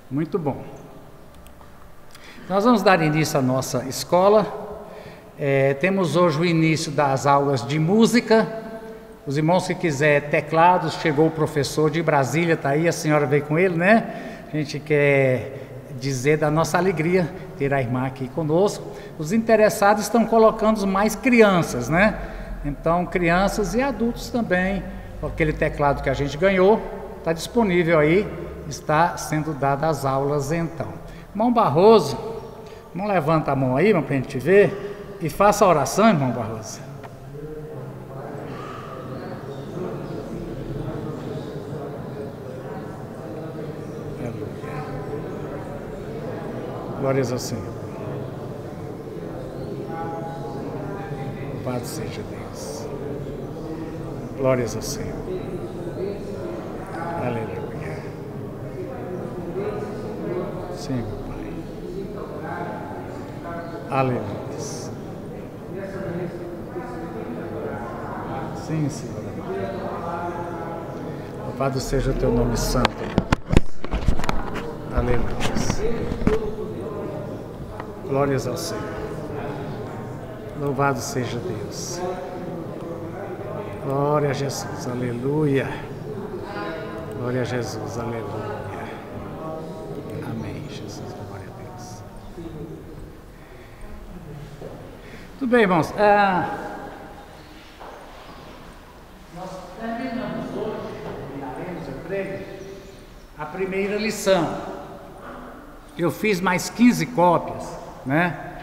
Muito bom. Nós vamos dar início à nossa escola. Temos hoje o início das aulas de música. Os irmãos que quiserem teclados, chegou o professor de Brasília, está aí, a senhora veio com ele, né? A gente quer dizer da nossa alegria ter a irmã aqui conosco. Os interessados estão colocando mais crianças, né? Então, crianças e adultos também. Aquele teclado que a gente ganhou está disponível aí, está sendo dadas as aulas então. Irmão Barroso, não levanta a mão aí, para a gente ver, e faça a oração, irmão Barroso. Glórias ao Senhor. Louvado seja Deus. Glórias ao Senhor. Aleluia. Sim, meu Pai. Aleluia. Sim, Senhor. Louvado seja o teu nome santo. Aleluia. Glórias ao Senhor. Louvado seja Deus. Glória a Jesus. Aleluia. Glória a Jesus. Aleluia. Amém, Jesus. Glória a Deus. Tudo bem, irmãos. Nós terminamos hoje, terminaremos, eu creio, a primeira lição. Eu fiz mais 15 cópias, né?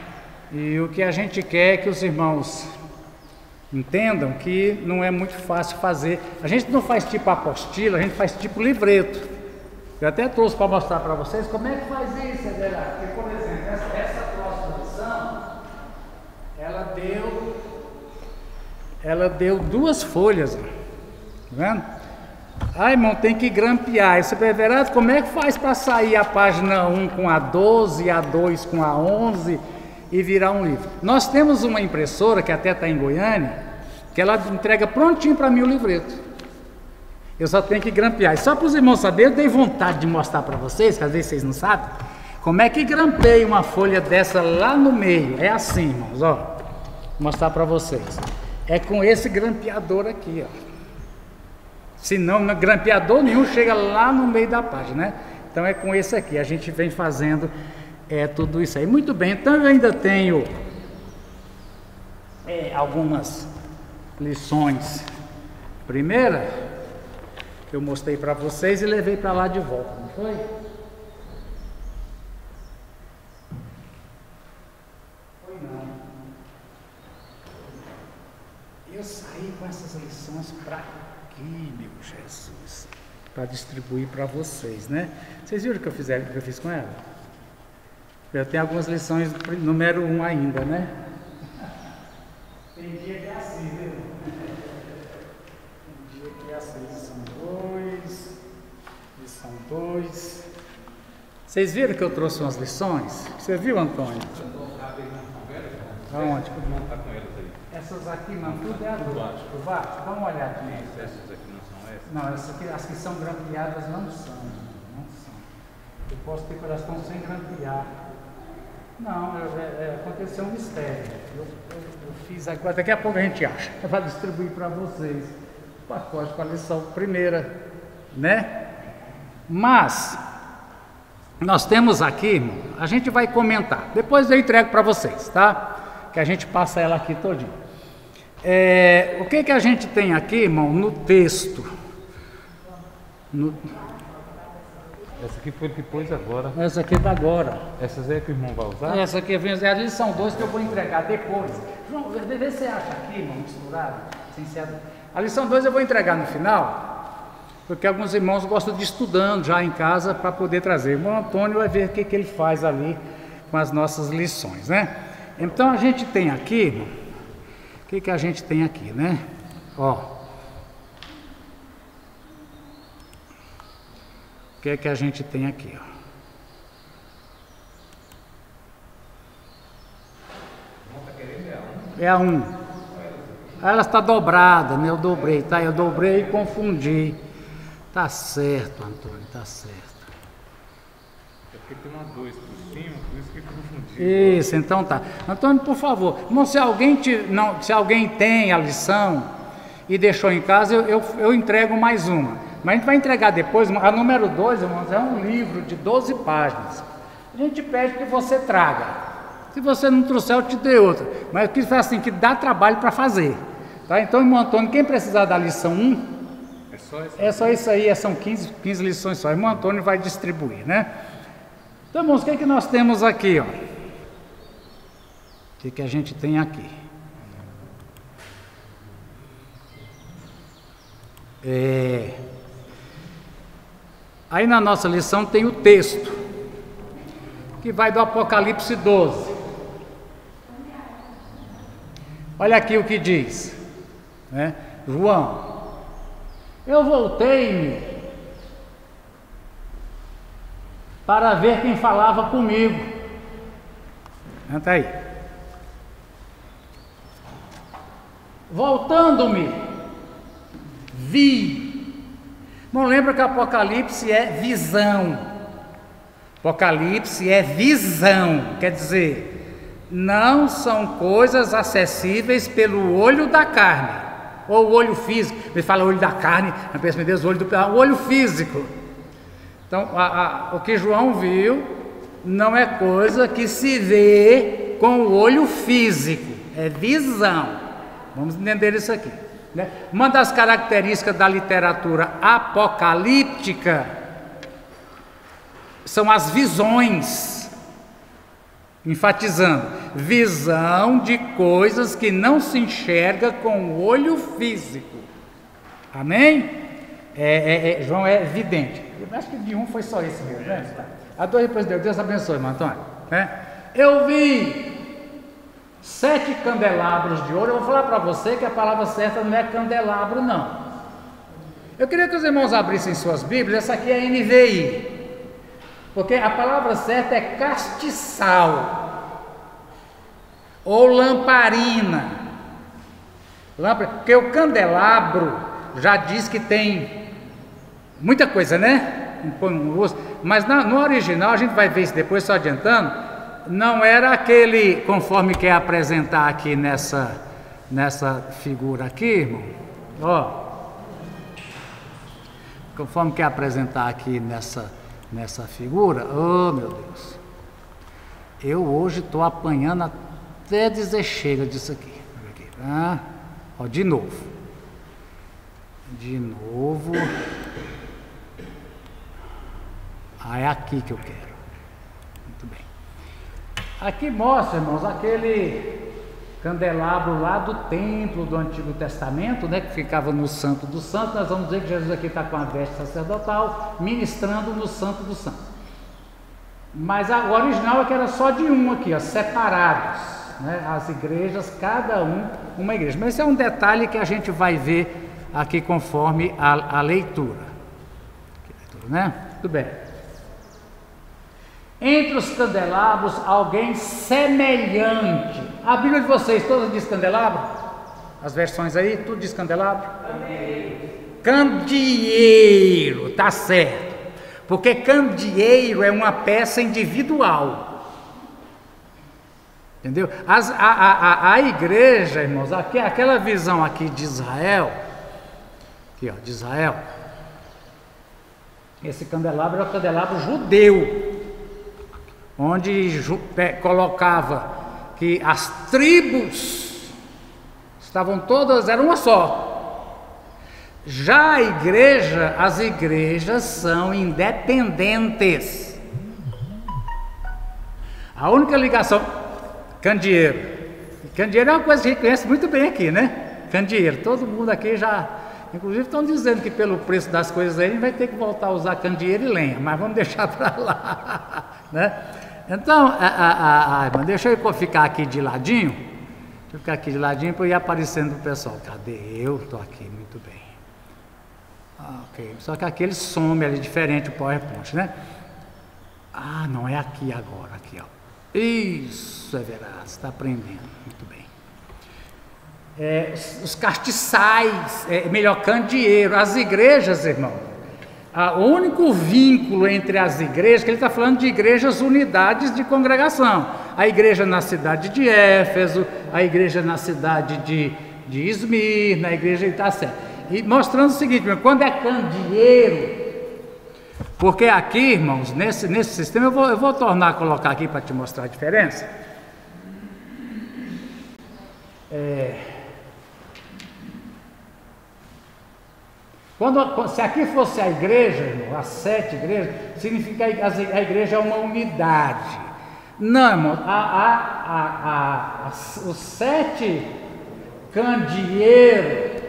E o que a gente quer é que os irmãos entendam que não é muito fácil fazer. A gente não faz tipo apostila, a gente faz tipo livreto. Eu até trouxe para mostrar para vocês como é que faz isso, Ederá. Porque, por exemplo, essa próxima lição, ela deu 2 folhas, tá vendo? Ah, irmão, tem que grampear. Esse Everardo, como é que faz para sair a página 1 com a 12, a 2 com a 11 e virar um livro? Nós temos uma impressora que até está em Goiânia, que ela entrega prontinho para mim o livreto. Eu só tenho que grampear. E só para os irmãos saberem, eu dei vontade de mostrar para vocês, que às vezes vocês não sabem, como é que grampeia uma folha dessa lá no meio. É assim, irmãos, ó. Vou mostrar para vocês. É com esse grampeador aqui, ó. Se não, grampeador nenhum chega lá no meio da página, né? Então é com esse aqui, a gente vem fazendo tudo isso aí. Muito bem, então eu ainda tenho algumas lições. Primeira, eu mostrei para vocês e levei para lá de volta, não foi? Foi não. Eu saí com essas lições para aqui, meu Jesus, para distribuir para vocês, né? Vocês viram o que eu fiz com ela? Eu tenho algumas lições número 1 ainda, né? Tem dia que é assim, viu? Tem dia que é assim, lição 2. Vocês viram que eu trouxe umas lições? Você viu, Antônio? Aonde? Essas aqui não, tudo é adulto. Dá uma olhadinha. Essas aqui não são essas? Não, essas aqui, as que são grampeadas não são. Eu posso ter que elas estão sem grampear. Não, aconteceu um mistério. Eu fiz agora, daqui a pouco a gente acha. É para distribuir para vocês. O pacote com a lição primeira, né? Mas, nós temos aqui, irmão, a gente vai comentar. Depois eu entrego para vocês, tá? Que a gente passa ela aqui todinho. O que a gente tem aqui, irmão, no texto? Essa aqui foi o que pôs agora. Essa aqui é da agora. Essas é que o irmão vai usar? Essa aqui é a lição 2 que eu vou entregar depois. João, vê se você acha aqui, irmão, misturado. A lição 2 eu vou entregar no final, porque alguns irmãos gostam de ir estudando já em casa para poder trazer. O irmão Antônio vai ver o que ele faz ali com as nossas lições, né? Então a gente tem aqui, irmão, o que a gente tem aqui, né? Ó. O que a gente tem aqui, ó? É a 1. Ela está dobrada, né? Eu dobrei, tá? Eu dobrei e confundi. Tá certo, Antônio, tá certo. É porque tem uma 2 por cima, por isso que confundiu. Isso, então tá. Antônio, por favor, irmão, se alguém tem a lição e deixou em casa, eu entrego mais uma. Mas a gente vai entregar depois, a número 2, irmãos, é um livro de 12 páginas. A gente pede que você traga. Se você não trouxer, eu te dei outra. Mas que faz assim, que dá trabalho para fazer. Tá? Então, irmão Antônio, quem precisar da lição 1, é só isso aí, são 15 lições só. Irmão Antônio vai distribuir, né? Então, irmãos, o que nós temos aqui, ó? O que a gente tem aqui? Aí na nossa lição tem o texto, que vai do Apocalipse 12. Olha aqui o que diz, né? João, eu voltei-me para ver quem falava comigo. Entra aí. Voltando-me, vi. Não lembra que Apocalipse é visão. Apocalipse é visão, quer dizer, não são coisas acessíveis pelo olho da carne, ou o olho físico. Ele fala olho da carne, na pensa, meu Deus, o olho físico. Então, o que João viu não é coisa que se vê com o olho físico, é visão. Vamos entender isso aqui, né? Uma das características da literatura apocalíptica são as visões, enfatizando, visão de coisas que não se enxerga com o olho físico. Amém? João é vidente. Eu acho que de um foi só esse mesmo, né? A 2 depois deu. Deus abençoe, irmão Antônio. Eu vi 7 candelabros de ouro. Eu vou falar para você que a palavra certa não é candelabro, não. Eu queria que os irmãos abrissem suas Bíblias. Essa aqui é a NVI, porque a palavra certa é castiçal ou lamparina. Porque o candelabro já diz que tem muita coisa, né? Mas no original, a gente vai ver isso depois, só adiantando, não era aquele, conforme quer apresentar aqui nessa figura aqui, irmão, ó, conforme quer apresentar aqui nessa figura, oh meu Deus, eu hoje estou apanhando até dizer chega disso aqui, ó, de novo, é aqui que eu quero. Muito bem. Aqui mostra, irmãos, aquele candelabro lá do templo do Antigo Testamento, né, que ficava no Santo dos Santos. Nós vamos dizer que Jesus aqui está com a veste sacerdotal, ministrando no Santo dos Santos. Mas o original é que era só de um aqui, ó, separados, né, as igrejas, cada uma igreja. Mas esse é um detalhe que a gente vai ver aqui conforme a leitura. Né? Tudo bem. Entre os candelabros, alguém semelhante. A Bíblia de vocês todas diz candelabro? As versões aí, tudo diz candelabro? Candeeiro, tá certo. Porque candeeiro é uma peça individual. Entendeu? A igreja, irmãos, aquela visão aqui de Israel, aqui ó, de Israel, esse candelabro é o candelabro judeu, onde colocava que as tribos estavam todas, era uma só. Já as igrejas são independentes. A única ligação, candeeiro é uma coisa que a gente conhece muito bem aqui, né? Candeeiro, todo mundo aqui já, inclusive estão dizendo que pelo preço das coisas aí a gente vai ter que voltar a usar candeeiro e lenha, mas vamos deixar para lá, né? Então, deixa eu ficar aqui de ladinho, para eu ir aparecendo para o pessoal. Cadê eu? Estou aqui, muito bem. Ok, só que aqui ele some ali, diferente o PowerPoint, né? Não é aqui agora, aqui ó. Isso é verdade, está aprendendo, muito bem. Os castiçais, melhor, candeeiro, as igrejas, irmão, O único vínculo entre as igrejas, que ele está falando de igrejas unidades de congregação. A igreja na cidade de Éfeso, a igreja na cidade de Esmirna, a igreja de Itacé. E mostrando o seguinte, quando é candeeiro, porque aqui, irmãos, nesse sistema, eu vou tornar a colocar aqui para te mostrar a diferença. Se aqui fosse a igreja, irmão, as 7 igrejas, significa que a igreja é uma unidade. Não, irmão, os 7 candeeiros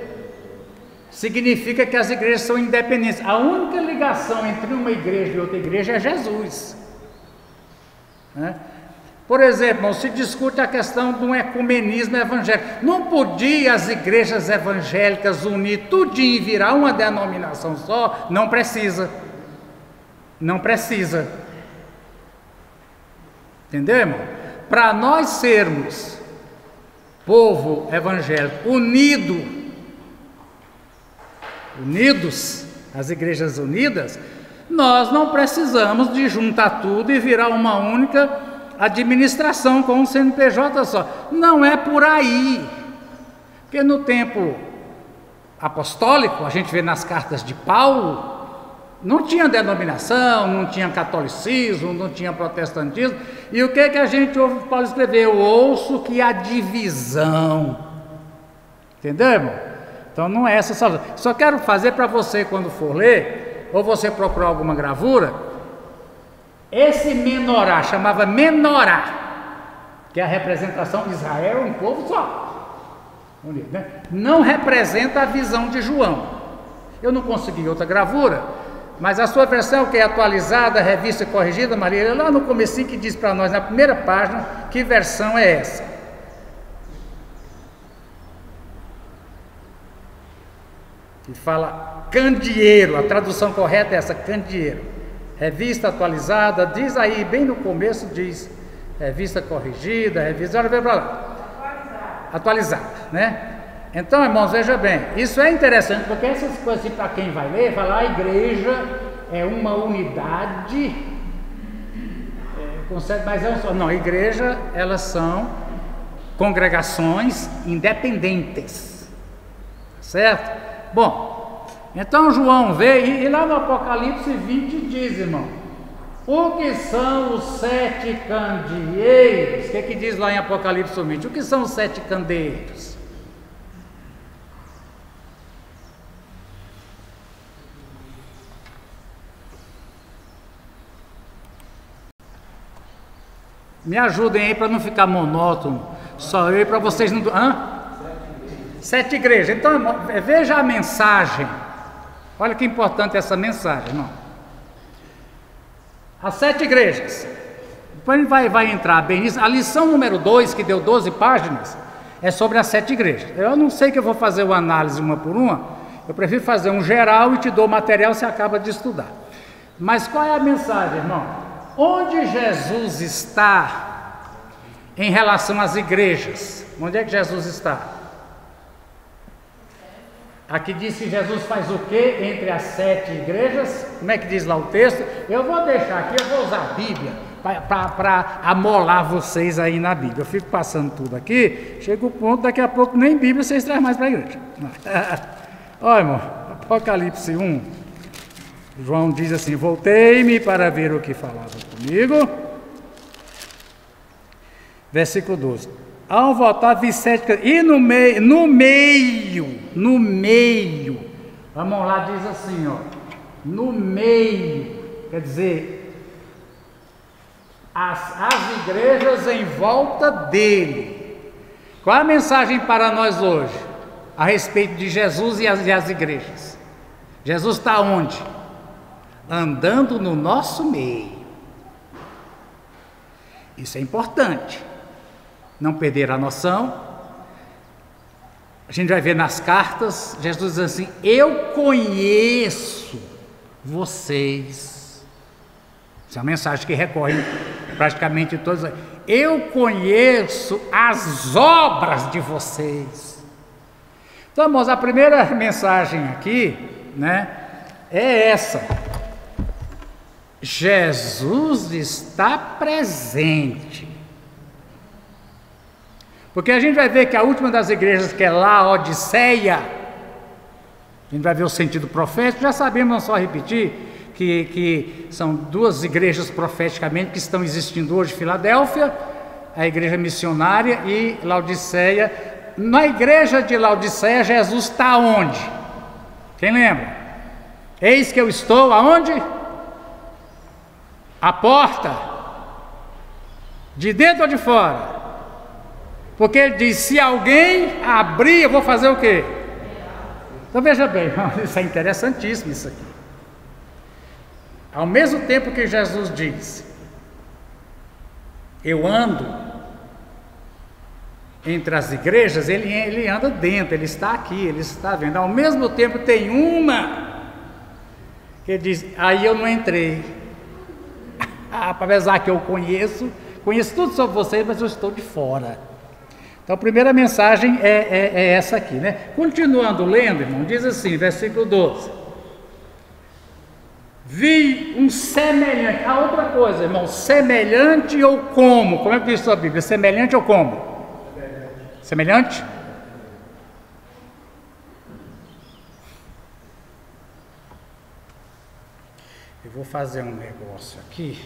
significa que as igrejas são independentes. A única ligação entre uma igreja e outra igreja é Jesus, né? Por exemplo, se discute a questão do ecumenismo evangélico. Não podia as igrejas evangélicas unir tudinho e virar uma denominação só? Não precisa. Não precisa. Entendeu, irmão? Para nós sermos povo evangélico unidos, as igrejas unidas, nós não precisamos de juntar tudo e virar uma única administração com um CNPJ só. Não é por aí. Porque no tempo apostólico, a gente vê nas cartas de Paulo, não tinha denominação, não tinha catolicismo, não tinha protestantismo. E o que a gente ouve Paulo escrever? Eu ouço que há divisão. Entendeu, irmão? Então não é essa salvação. Só quero fazer para você, quando for ler, ou você procurar alguma gravura, esse menorá, chamava menorá, que é a representação de Israel, um povo só, né? Não representa a visão de João. Eu não consegui outra gravura, mas a sua versão, que é atualizada, revista e corrigida, Maria, lá no comecinho que diz para nós, na primeira página, que versão é essa. Que fala candeeiro, a tradução correta é essa, candeeiro. Revista atualizada, diz aí, bem no começo, diz revista corrigida, revista, olha, vem para lá. Atualizada, né? Então, irmãos, veja bem, isso é interessante, porque essas coisas, para quem vai ler, falar a igreja é uma unidade, não, a igreja, elas são congregações independentes, certo? Bom, então João vê, e lá no Apocalipse 20 diz, irmão, o que são os 7 candeeiros? O que diz lá em Apocalipse 20? O que são os 7 candeeiros? Me ajudem aí para não ficar monótono, só eu e para vocês não... 7 igrejas. Então, irmão, veja a mensagem. Olha que importante essa mensagem, irmão. As 7 igrejas. Depois a gente vai entrar bem nisso. A lição número 2, que deu 12 páginas, é sobre as 7 igrejas. Eu não sei que eu vou fazer uma análise uma por uma. Eu prefiro fazer um geral e te dou o material, você acaba de estudar. Mas qual é a mensagem, irmão? Onde Jesus está em relação às igrejas? Onde é que Jesus está? Aqui diz que Jesus faz o que entre as 7 igrejas? Como é que diz lá o texto? Eu vou deixar aqui, eu vou usar a Bíblia para amolar vocês aí na Bíblia. Eu fico passando tudo aqui, chega o ponto, daqui a pouco nem Bíblia vocês trazem mais para a igreja. Olha, irmão, Apocalipse 1, João diz assim: voltei-me para ver o que falava comigo. Versículo 12. Ao voltar vi 7, e no meio, vamos lá, diz assim, ó, no meio, quer dizer, as igrejas em volta dele. Qual é a mensagem para nós hoje, a respeito de Jesus e as igrejas? Jesus está onde? Andando no nosso meio. Isso é importante. Não perder a noção. A gente vai ver nas cartas, Jesus diz assim: eu conheço vocês. Essa é uma mensagem que recorre praticamente todas. Eu conheço as obras de vocês. Então, irmãos, a primeira mensagem aqui, né, é essa: Jesus está presente. Porque a gente vai ver que a última das igrejas, que é Laodiceia, a gente vai ver o sentido profético. Já sabemos, não só repetir, que são duas igrejas profeticamente que estão existindo hoje: Filadélfia, a igreja missionária, e Laodiceia. Na igreja de Laodiceia, Jesus está onde? Quem lembra? Eis que eu estou aonde? À porta. De dentro ou de fora? Porque ele diz: se alguém abrir, eu vou fazer o quê? Então veja bem, isso é interessantíssimo isso aqui. Ao mesmo tempo que Jesus diz: eu ando entre as igrejas, ele anda dentro, ele está aqui, ele está vendo. Ao mesmo tempo tem uma que ele diz: aí eu não entrei. Apesar que eu conheço tudo sobre vocês, mas eu estou de fora. Então a primeira mensagem é essa aqui, né? Continuando lendo, irmão, diz assim, versículo 12: vi um semelhante. A outra coisa, irmão, semelhante ou como? Como é que diz sua Bíblia? Semelhante ou como? Semelhante? Eu vou fazer um negócio aqui.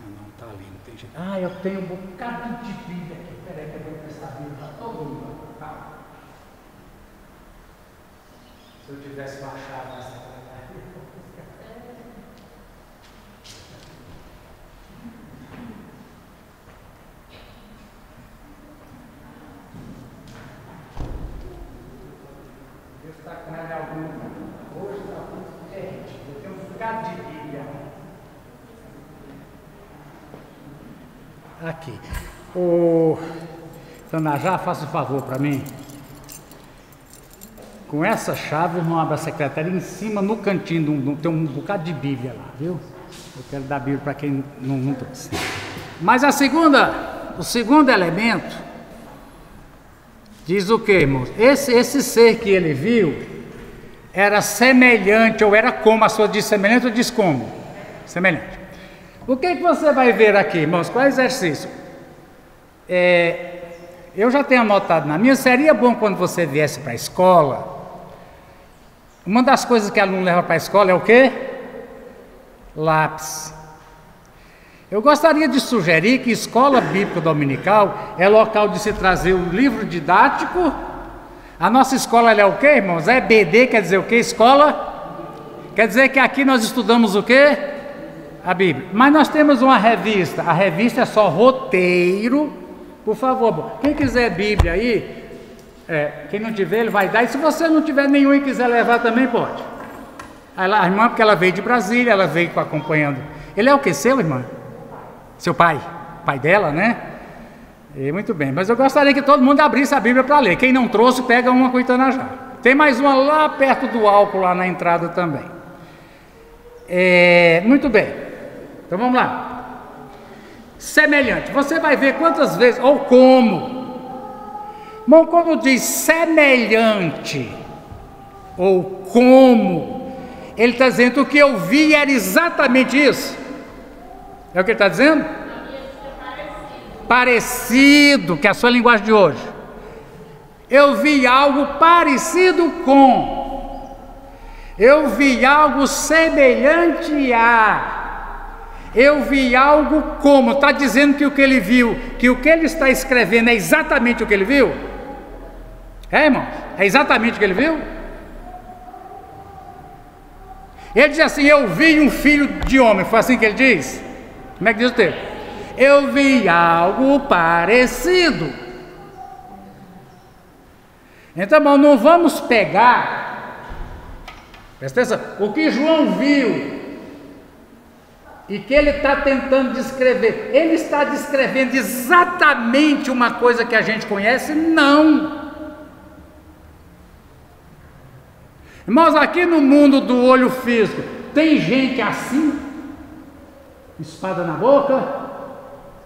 Não está ali, não tem jeito. Eu tenho um bocado de Bíblia aqui. Peraí que eu vou prestar a Bíblia para todo mundo. Calma. Se eu tivesse baixado essa secretaria, Deus está com ela algum. Hoje está muito diferente. Eu tenho um bocado de Bíblia. Aqui. Tanajá, faça um favor para mim. Com essa chave, irmão, abre a secretária em cima, no cantinho, tem um bocado de Bíblia lá, viu? Eu quero dar Bíblia para quem não trouxe. Mas o segundo elemento diz o que, irmãos? Esse ser que ele viu era semelhante, ou era como? A sua diz semelhante ou diz como? Semelhante. O que você vai ver aqui, irmãos? Qual é o exercício? Eu já tenho anotado na minha. Seria bom quando você viesse para a escola. Uma das coisas que aluno leva para a escola é o quê? Lápis. Eu gostaria de sugerir que escola bíblica dominical é local de se trazer o livro didático. A nossa escola é o quê, irmãos? EBD quer dizer o quê? Escola? Quer dizer que aqui nós estudamos o quê? A Bíblia. Mas nós temos uma revista. A revista é só roteiro. Por favor, quem quiser Bíblia aí, quem não tiver, ele vai dar. E se você não tiver nenhum e quiser levar também, pode. A irmã, porque ela veio de Brasília, ela veio acompanhando. Ele é o que, seu, irmã? Seu pai? Pai dela, né? Muito bem, mas eu gostaria que todo mundo abrisse a Bíblia para ler. Quem não trouxe, pega uma com Itanajá. Tem mais uma lá perto do álcool, lá na entrada também. Muito bem. Então vamos lá. Semelhante. Você vai ver quantas vezes, ou como. Bom, quando diz semelhante, ou como, ele está dizendo que o que eu vi era exatamente isso. É o que ele está dizendo? Parecido, que é a sua linguagem de hoje. Eu vi algo parecido com. Eu vi algo semelhante a. Eu vi algo como. Está dizendo que o que ele viu, que o que ele está escrevendo é exatamente o que ele viu? Irmão? É exatamente o que ele viu? Ele diz assim: eu vi um filho de homem. Foi assim que ele diz? Como é que diz o texto? Eu vi algo parecido. Então, irmão, não vamos pegar, presta atenção, o que João viu e que ele está tentando descrever. Ele está descrevendo exatamente uma coisa que a gente conhece? Não. Irmãos, aqui no mundo do olho físico, tem gente assim, espada na boca,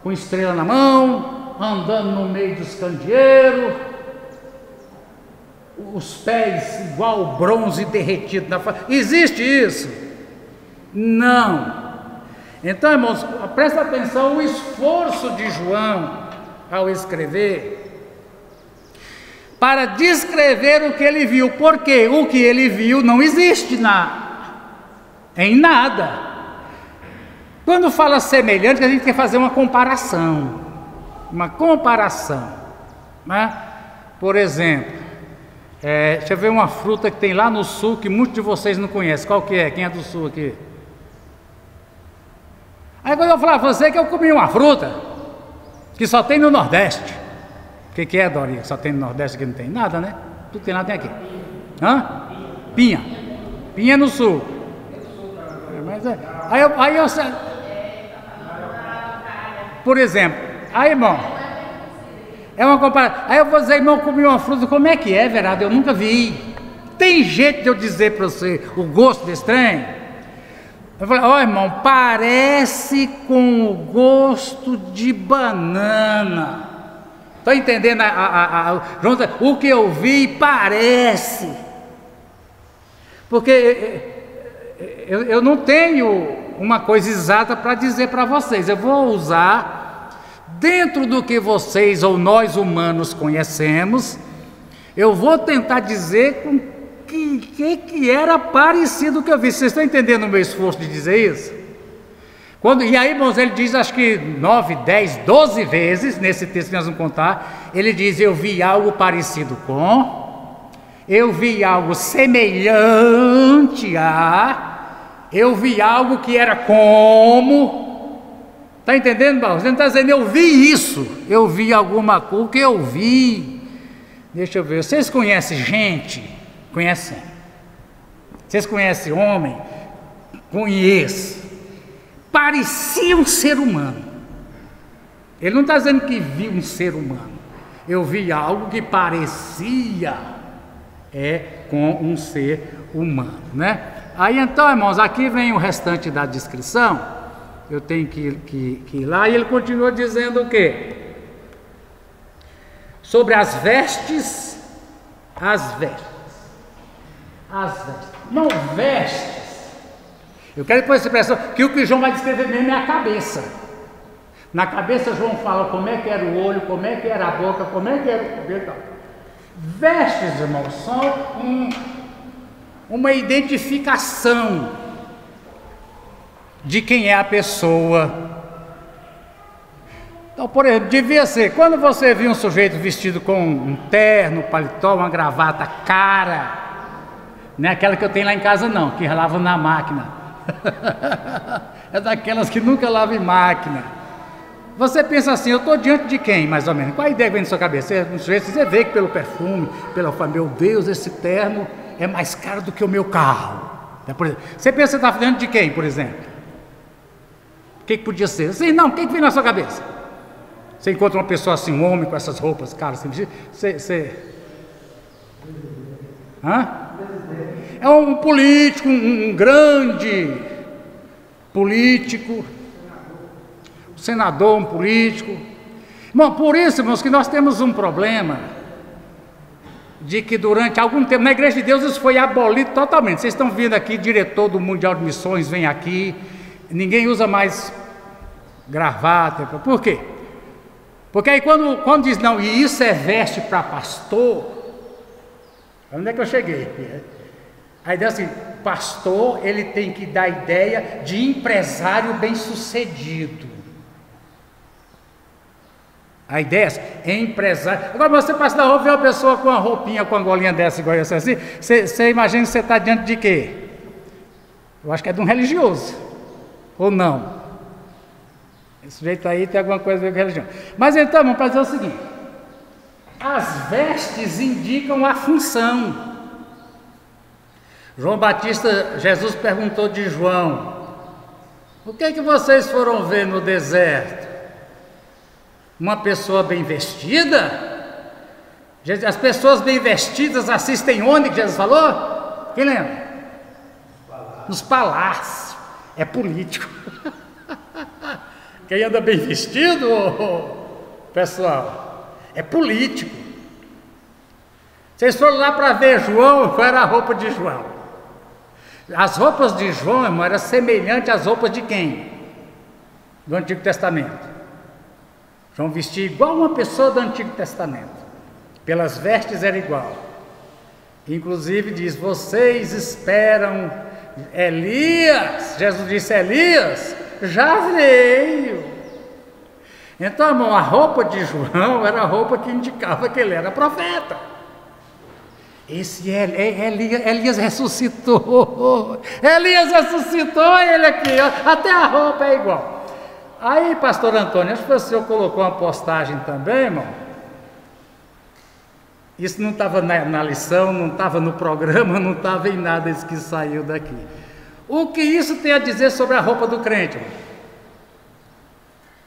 com estrela na mão, andando no meio dos candeeiros. O os pés igual bronze derretido na face. Existe isso? Não. Então, irmãos, presta atenção o esforço de João ao escrever para descrever o que ele viu, porque o que ele viu não existe em nada. Quando fala semelhante, a gente quer fazer uma comparação, né? Por exemplo, deixa eu ver uma fruta que tem lá no sul que muitos de vocês não conhecem. Qual que é? Quem é do sul aqui? Aí quando eu falar pra você que eu comi uma fruta que só tem no Nordeste. O que é, Dorinha? Só tem no Nordeste, aqui não tem nada, né? Tudo tem lá, tem aqui. Hã? Pinha. Pinha no sul. Aí eu por exemplo, aí, irmão, é uma comparação. Aí eu vou dizer, irmão, eu comi uma fruta, como é que é, Verado? Eu nunca vi. Tem jeito de eu dizer para você o gosto desse trem? Eu falei, ó, irmão, parece com o gosto de banana. Está entendendo? O que eu vi parece. Porque eu não tenho uma coisa exata para dizer para vocês. Eu vou usar, dentro do que vocês ou nós humanos conhecemos, eu vou tentar dizer com que era parecido que eu vi. Vocês estão entendendo o meu esforço de dizer isso? E aí, irmãos, ele diz, acho que 9, 10, 12 vezes, nesse texto que nós vamos contar, ele diz, eu vi algo parecido com, eu vi algo semelhante a, eu vi algo que era como. Está entendendo, Barros? Ele está dizendo, eu vi isso, eu vi alguma coisa, o que eu vi. Deixa eu ver, vocês conhecem gente? Conhecem? Vocês conhecem homem? Conheço. Parecia um ser humano. Ele não está dizendo que viu um ser humano. Eu vi algo que parecia com um ser humano, né? Aí então, irmãos, aqui vem o restante da descrição. Eu tenho que ir lá. E ele continua dizendo o quê? Sobre as vestes. As vestes. Não, vestes. Eu quero depois essa expressão, que o que João vai descrever mesmo é a cabeça. Na cabeça João fala como é que era o olho, como é que era a boca, como é que era o cabelo. Vestes, irmãos, são uma identificação de quem é a pessoa. Então, por exemplo, devia ser, quando você viu um sujeito vestido com um terno, paletó, uma gravata cara, não é aquela que eu tenho lá em casa não, que lava na máquina. É daquelas que nunca lava em máquina. Você pensa assim, eu estou diante de quem, mais ou menos? Qual a ideia que vem na sua cabeça? Você vê que pelo perfume, meu Deus, esse terno é mais caro do que o meu carro. Você pensa que está diante de quem, por exemplo? O que podia ser? Assim, não, o que vem na sua cabeça? Você encontra uma pessoa assim, um homem com essas roupas caras, assim, hã? É um político, um grande político, um senador, um político. Bom, por isso, irmãos, que nós temos um problema de que durante algum tempo, na Igreja de Deus, isso foi abolido totalmente. Vocês estão vendo aqui, diretor do Mundial de Missões vem aqui, ninguém usa mais gravata. Por quê? Porque aí quando diz, não, e isso é veste para pastor, onde é que eu cheguei? A ideia é assim, pastor, ele tem que dar a ideia de empresário bem-sucedido. A ideia é empresário. Agora você passa na rua e vê uma pessoa com uma roupinha, com uma golinha dessa, igual essa assim, você imagina que você está diante de quê? Eu acho que é de um religioso, ou não? Esse jeito aí tem alguma coisa a ver com religião. Mas então, vamos fazer o seguinte, as vestes indicam a função. João Batista, Jesus perguntou de João, o que é que vocês foram ver no deserto? Uma pessoa bem vestida? As pessoas bem vestidas assistem onde que Jesus falou? Quem lembra? Nos palácios. É político. Quem anda bem vestido, pessoal, é político. Vocês foram lá para ver João, qual era a roupa de João? As roupas de João, irmão, eram semelhantes às roupas de quem? Do Antigo Testamento. João vestia igual uma pessoa do Antigo Testamento. Pelas vestes era igual. Inclusive diz, vocês esperam Elias. Jesus disse, Elias já veio. Então, irmão, a roupa de João era a roupa que indicava que ele era profeta. Esse Elias ressuscitou. Elias ressuscitou, ele aqui, ó, até a roupa é igual. Aí, pastor Antônio, acho que o senhor colocou uma postagem também, irmão. Isso não estava na lição, não estava no programa, não estava em nada isso que saiu daqui. O que isso tem a dizer sobre a roupa do crente, irmão?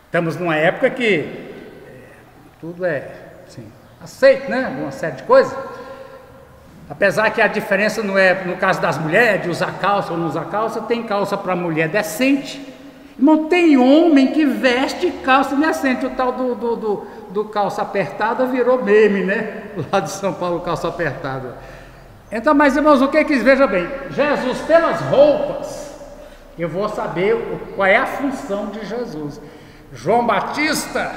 Estamos numa época que tudo é assim, aceito, né? Uma série de coisas. Apesar que a diferença não é, no caso das mulheres, de usar calça ou não usar calça, tem calça para mulher decente. Irmão, tem homem que veste calça decente. O tal do calça apertada virou meme, né? Lá de São Paulo, calça apertada. Então, mas irmãos, o que que veja bem? Jesus, pelas roupas, eu vou saber qual é a função de Jesus. João Batista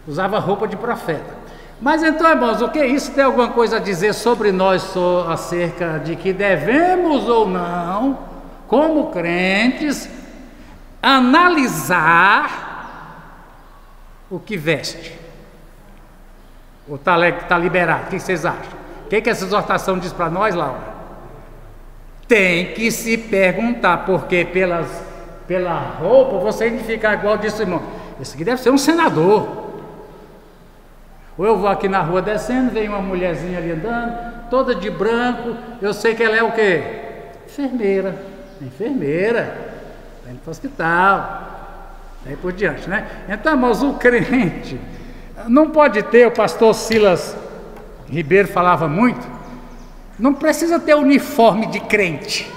usava roupa de profeta. Mas então, irmãos, o que isso tem alguma coisa a dizer sobre nós acerca de que devemos ou não, como crentes, analisar o que veste? Ou está liberado? O que vocês acham? O que essa exortação diz para nós, Laura? Tem que se perguntar, porque pela roupa você identifica igual disse o irmão. Esse aqui deve ser um senador. Ou eu vou aqui na rua descendo, vem uma mulherzinha ali andando, toda de branco, eu sei que ela é o quê? Enfermeira, vai no hospital, daí por diante, né? Então, mas o crente não pode ter, o pastor Silas Ribeiro falava muito, não precisa ter uniforme de crente.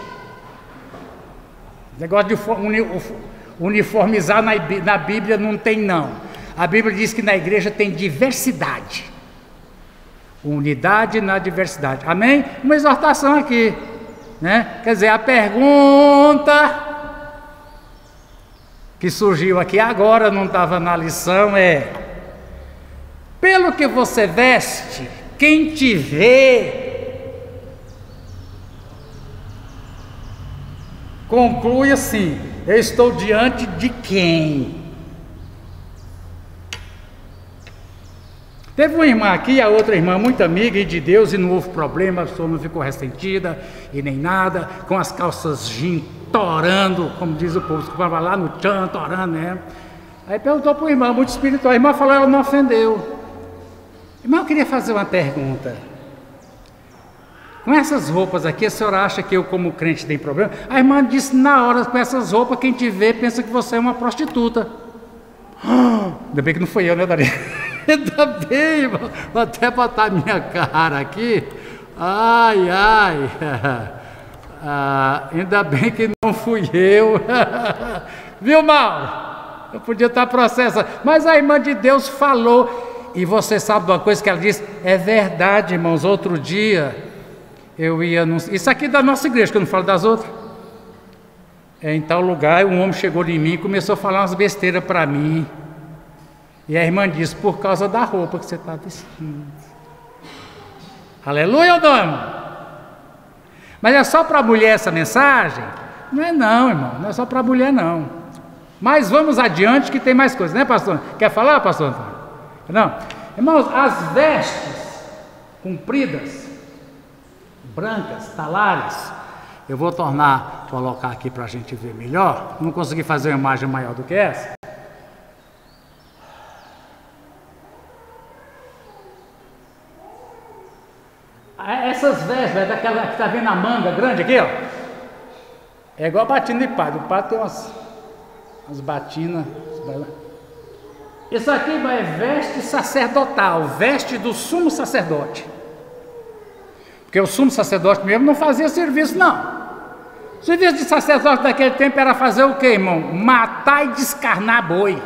Negócio de uniformizar na Bíblia não tem não. A Bíblia diz que na igreja tem diversidade, unidade na diversidade, amém? Uma exortação aqui, né? Quer dizer, a pergunta que surgiu aqui agora, não estava na lição, é: pelo que você veste, quem te vê, conclui assim: eu estou diante de quem? Teve uma irmã aqui, a outra irmã muito amiga e de Deus, e não houve problema, a pessoa não ficou ressentida e nem nada, com as calças jeans torando, como diz o povo, que vai lá no tchan, torando, né? Aí perguntou para o irmão, muito espiritual, a irmã falou, ela não ofendeu. Irmão, eu queria fazer uma pergunta. Com essas roupas aqui, a senhora acha que eu como crente tem problema? A irmã disse, na hora, com essas roupas, quem te vê pensa que você é uma prostituta. Ainda bem que não foi eu, né, Daria? Ainda bem, irmão. Vou até botar minha cara aqui. Ai, ai. Ainda bem que não fui eu. Viu, mal? Eu podia estar processando. Mas a irmã de Deus falou. E você sabe de uma coisa que ela disse? É verdade, irmãos. Outro dia eu ia anunciar. Isso aqui é da nossa igreja, que eu não falo das outras. Em tal lugar, um homem chegou em mim e começou a falar umas besteiras para mim. E a irmã disse, por causa da roupa que você está vestindo. Aleluia ou não, irmão? Mas é só para a mulher essa mensagem? Não é não, irmão, não é só para a mulher não. Mas vamos adiante que tem mais coisas, né, pastor? Quer falar, pastor Antônio? Não. Irmãos, as vestes compridas, brancas, talares, eu vou colocar aqui para a gente ver melhor. Não consegui fazer uma imagem maior do que essa. Essas vestes, daquela que está vendo a manga grande aqui, ó, é igual a batina de padre. O padre tem umas batinas. Isso aqui é veste sacerdotal, veste do sumo sacerdote. Porque o sumo sacerdote mesmo não fazia serviço, não. O serviço de sacerdote daquele tempo era fazer o quê, irmão? Matar e descarnar boi.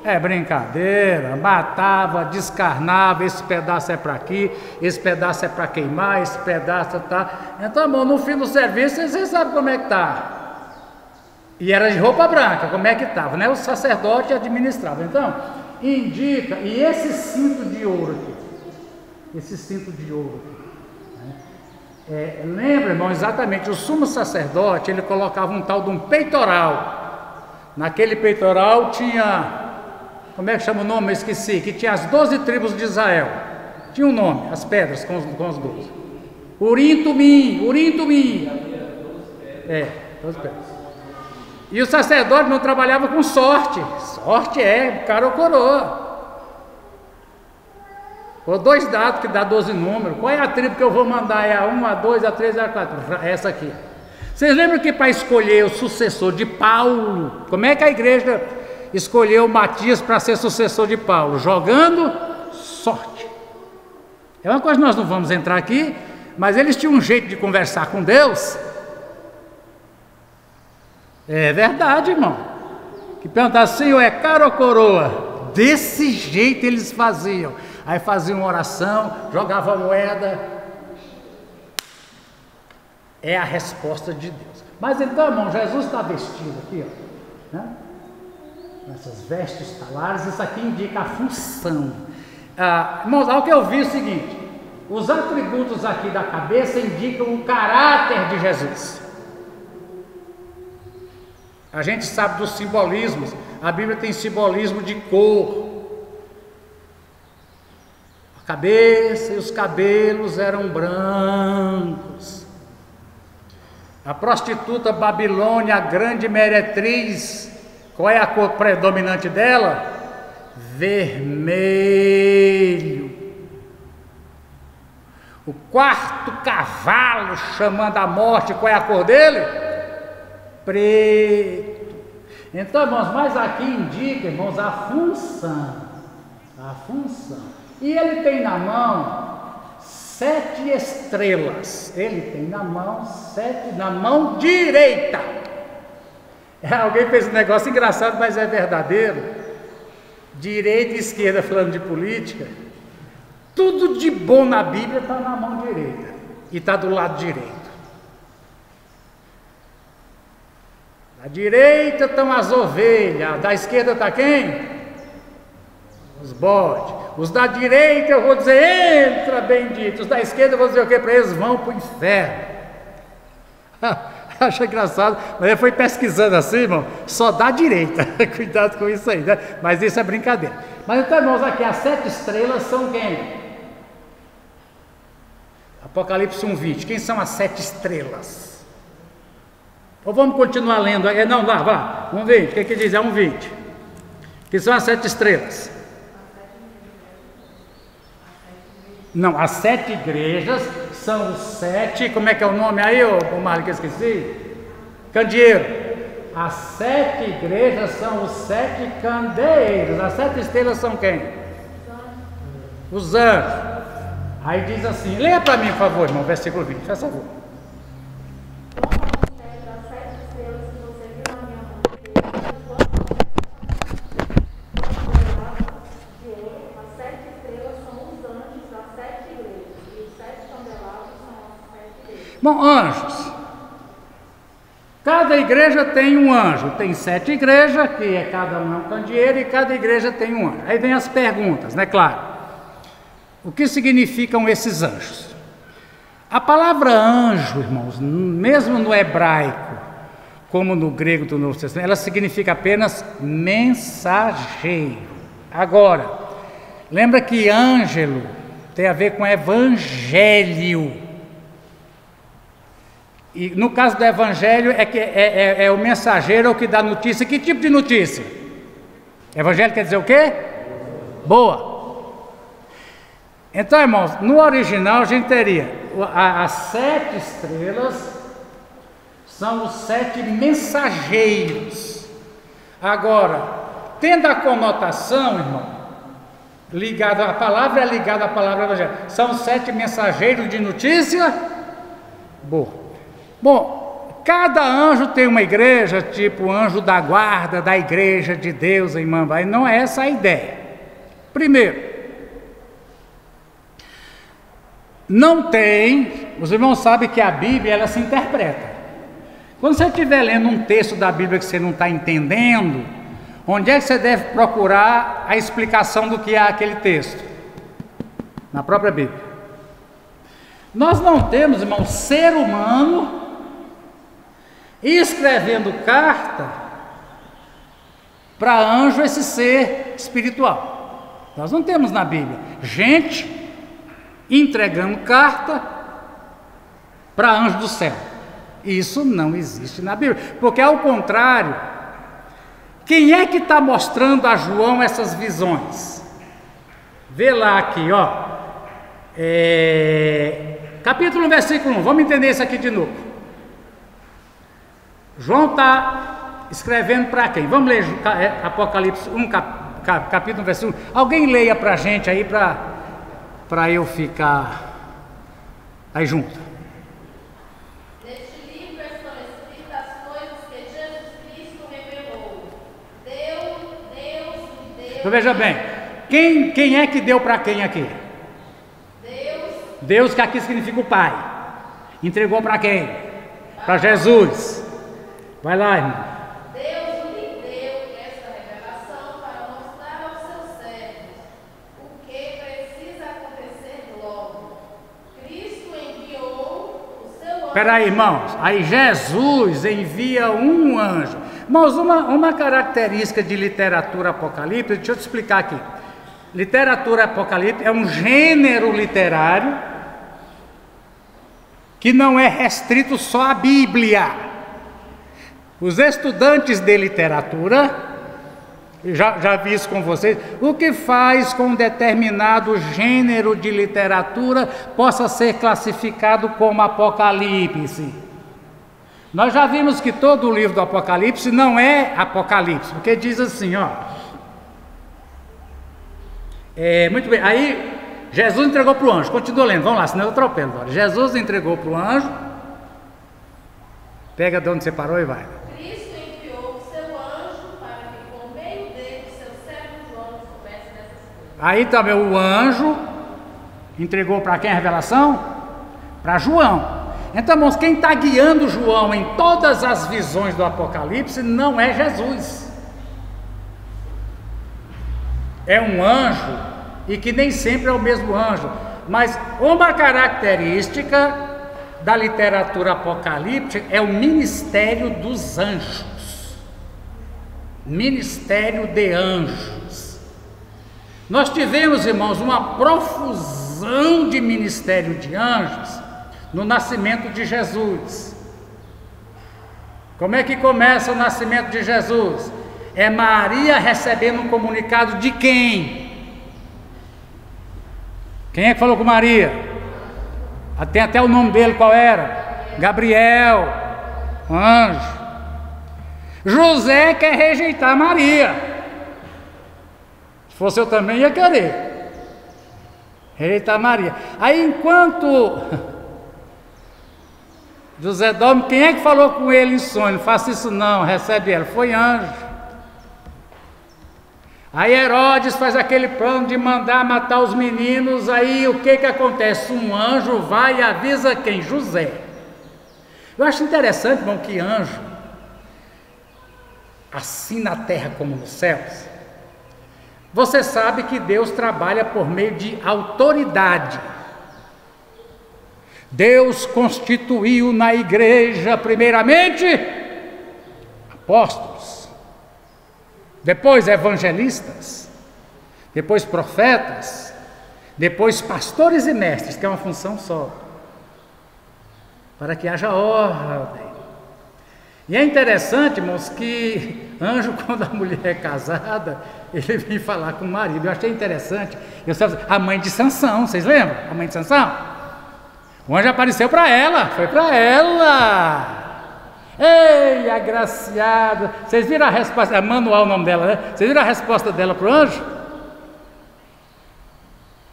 É brincadeira, matava, descarnava, esse pedaço é para aqui, esse pedaço é para queimar, esse pedaço tá. Então, irmão, no fim do serviço, você sabe como é que tá. E era de roupa branca, como é que estava, né? O sacerdote administrava. Então, indica, e esse cinto de ouro aqui, né? Lembra, irmão, exatamente, o sumo sacerdote, ele colocava um tal de um peitoral. Naquele peitoral tinha, como é que chama o nome? Eu esqueci, que tinha as 12 tribos de Israel. Tinha um nome, as pedras com os 12. Urim, Tumim. 12 pedras. E o sacerdote não trabalhava com sorte. Sorte é cara ou coroa. Ou 2 dados que dá 12 números. Qual é a tribo que eu vou mandar? É a 1, a 2, a 3, a 4. Essa aqui. Vocês lembram que para escolher o sucessor de Paulo, como é que a igreja escolheu Matias para ser sucessor de Paulo? Jogando sorte. É uma coisa que nós não vamos entrar aqui, mas eles tinham um jeito de conversar com Deus. É verdade, irmão. Que perguntar assim, é cara ou coroa? Desse jeito eles faziam. Aí faziam uma oração, jogavam moeda. É a resposta de Deus. Mas então, irmão, Jesus está vestido aqui, ó, né? Essas vestes talares, isso aqui indica a função. Irmãos, ao que eu vi é o seguinte: os atributos aqui da cabeça indicam o caráter de Jesus. A gente sabe dos simbolismos. A Bíblia tem simbolismo de cor. A cabeça e os cabelos eram brancos. A prostituta Babilônia, a grande meretriz, qual é a cor predominante dela? Vermelho. O 4º cavalo chamando a morte, qual é a cor dele? Preto. Então, irmãos, mas aqui indica, irmãos, a função. E ele tem na mão 7 estrelas. Ele tem na mão 7, na mão direita. Alguém fez um negócio engraçado, mas é verdadeiro. Direita e esquerda, falando de política. Tudo de bom na Bíblia está na mão direita e está do lado direito. Da direita estão as ovelhas, da esquerda está quem? Os bodes. Os da direita eu vou dizer, entra bendito. Os da esquerda eu vou dizer o que para eles? Vão para o inferno. Acho engraçado, mas ele foi pesquisando assim, irmão, só da direita. Cuidado com isso aí, né? Mas isso é brincadeira. Mas então, irmãos, aqui as 7 estrelas são quem? Apocalipse 1:20. Quem são as 7 estrelas? Ou vamos continuar lendo? Não, lá, vá. 1:20. O que diz? É 1:20. Que são as 7 estrelas? Não, as 7 igrejas são os 7. Como é que é o nome aí, ô Mário, que eu esqueci? Candeeiro. As 7 igrejas são os 7 candeeiros. As 7 estrelas são quem? Os anjos. Aí diz assim, leia para mim, por favor, irmão, versículo 20, faz favor. Bom, anjos. Cada igreja tem um anjo. Tem 7 igrejas, que é cada um é um candeeiro, e cada igreja tem um anjo. Aí vem as perguntas, né? Claro. O que significam esses anjos? A palavra anjo, irmãos, mesmo no hebraico, como no grego do Novo Testamento, ela significa apenas mensageiro. Agora, lembra que ângelo tem a ver com evangelho. E no caso do evangelho é que é o mensageiro que dá notícia. Que tipo de notícia? Evangelho quer dizer o quê? Boa. Então, irmãos, no original a gente teria as 7 estrelas são os 7 mensageiros. Agora, tendo a conotação, irmão, ligado a palavra é ligada à palavra evangelho. São 7 mensageiros de notícia boa. Bom, cada anjo tem uma igreja, tipo anjo da guarda da igreja de Deus em Mambaí. Não é essa a ideia. Primeiro, não tem, os irmãos sabem que a Bíblia, ela se interpreta. Quando você estiver lendo um texto da Bíblia que você não está entendendo, onde é que você deve procurar a explicação do que é aquele texto? Na própria Bíblia. Nós não temos, irmão, ser humano escrevendo carta para anjo, esse ser espiritual. Nós não temos na Bíblia gente entregando carta para anjo do céu. Isso não existe na Bíblia, porque ao contrário, quem é que está mostrando a João essas visões? Vê lá aqui, ó, capítulo 1, versículo 1, vamos entender isso aqui de novo. João está escrevendo para quem? Vamos ler Apocalipse 1, capítulo 1, versículo 1. Alguém leia para a gente aí, para eu ficar aí junto. Então veja bem, quem é que deu para quem aqui? Deus, que aqui significa o Pai. Entregou para quem? Para Jesus. Vai lá, irmão. Deus lhe deu esta revelação para mostrar aos seus servos o que precisa acontecer logo. Cristo enviou o seu anjo. Espera aí, irmãos. Aí Jesus envia um anjo. Irmãos, uma característica de literatura apocalíptica, deixa eu te explicar aqui. Literatura apocalíptica é um gênero literário que não é restrito só à Bíblia. Os estudantes de literatura, já vi isso com vocês, o que faz com um determinado gênero de literatura possa ser classificado como Apocalipse. Nós já vimos que todo o livro do Apocalipse não é Apocalipse, porque diz assim, ó. Muito bem, aí Jesus entregou para o anjo, continua lendo, vamos lá, senão eu atropelo agora. Jesus entregou para o anjo, pega de onde você parou e vai. Cristo enviou o seu anjo para que por meio dele seu servo João soubesse dessas coisas. Aí também o anjo entregou para quem a revelação? Para João. Então, irmãos, quem está guiando João em todas as visões do Apocalipse não é Jesus. É um anjo, e que nem sempre é o mesmo anjo. Mas uma característica da literatura apocalíptica é o ministério dos anjos. Ministério de anjos. Nós tivemos, irmãos, uma profusão de ministério de anjos no nascimento de Jesus. Como é que começa o nascimento de Jesus? É Maria recebendo um comunicado de quem? Quem é que falou com Maria? Tem até o nome dele, qual era? Gabriel, anjo. José quer rejeitar Maria. Se fosse eu também ia querer rejeitar Maria. Aí enquanto José dorme, quem é que falou com ele em sonho? Não faça isso não, recebe ela. Foi anjo. Aí Herodes faz aquele plano de mandar matar os meninos. Aí o que acontece? Um anjo vai e avisa quem? José. Eu acho interessante, irmão, que anjo, assim na terra como nos céus, você sabe que Deus trabalha por meio de autoridade. Deus constituiu na igreja, primeiramente, apóstolos, depois evangelistas, depois profetas, depois pastores e mestres, que é uma função só, para que haja ordem. E é interessante, irmãos, que anjo, quando a mulher é casada, ele vem falar com o marido. Eu achei interessante. A mãe de Sansão, vocês lembram? A mãe de Sansão? O anjo apareceu para ela, foi para ela. Ei, agraciada. Vocês viram a resposta? É Manuel o nome dela, né? Vocês viram a resposta dela para o anjo?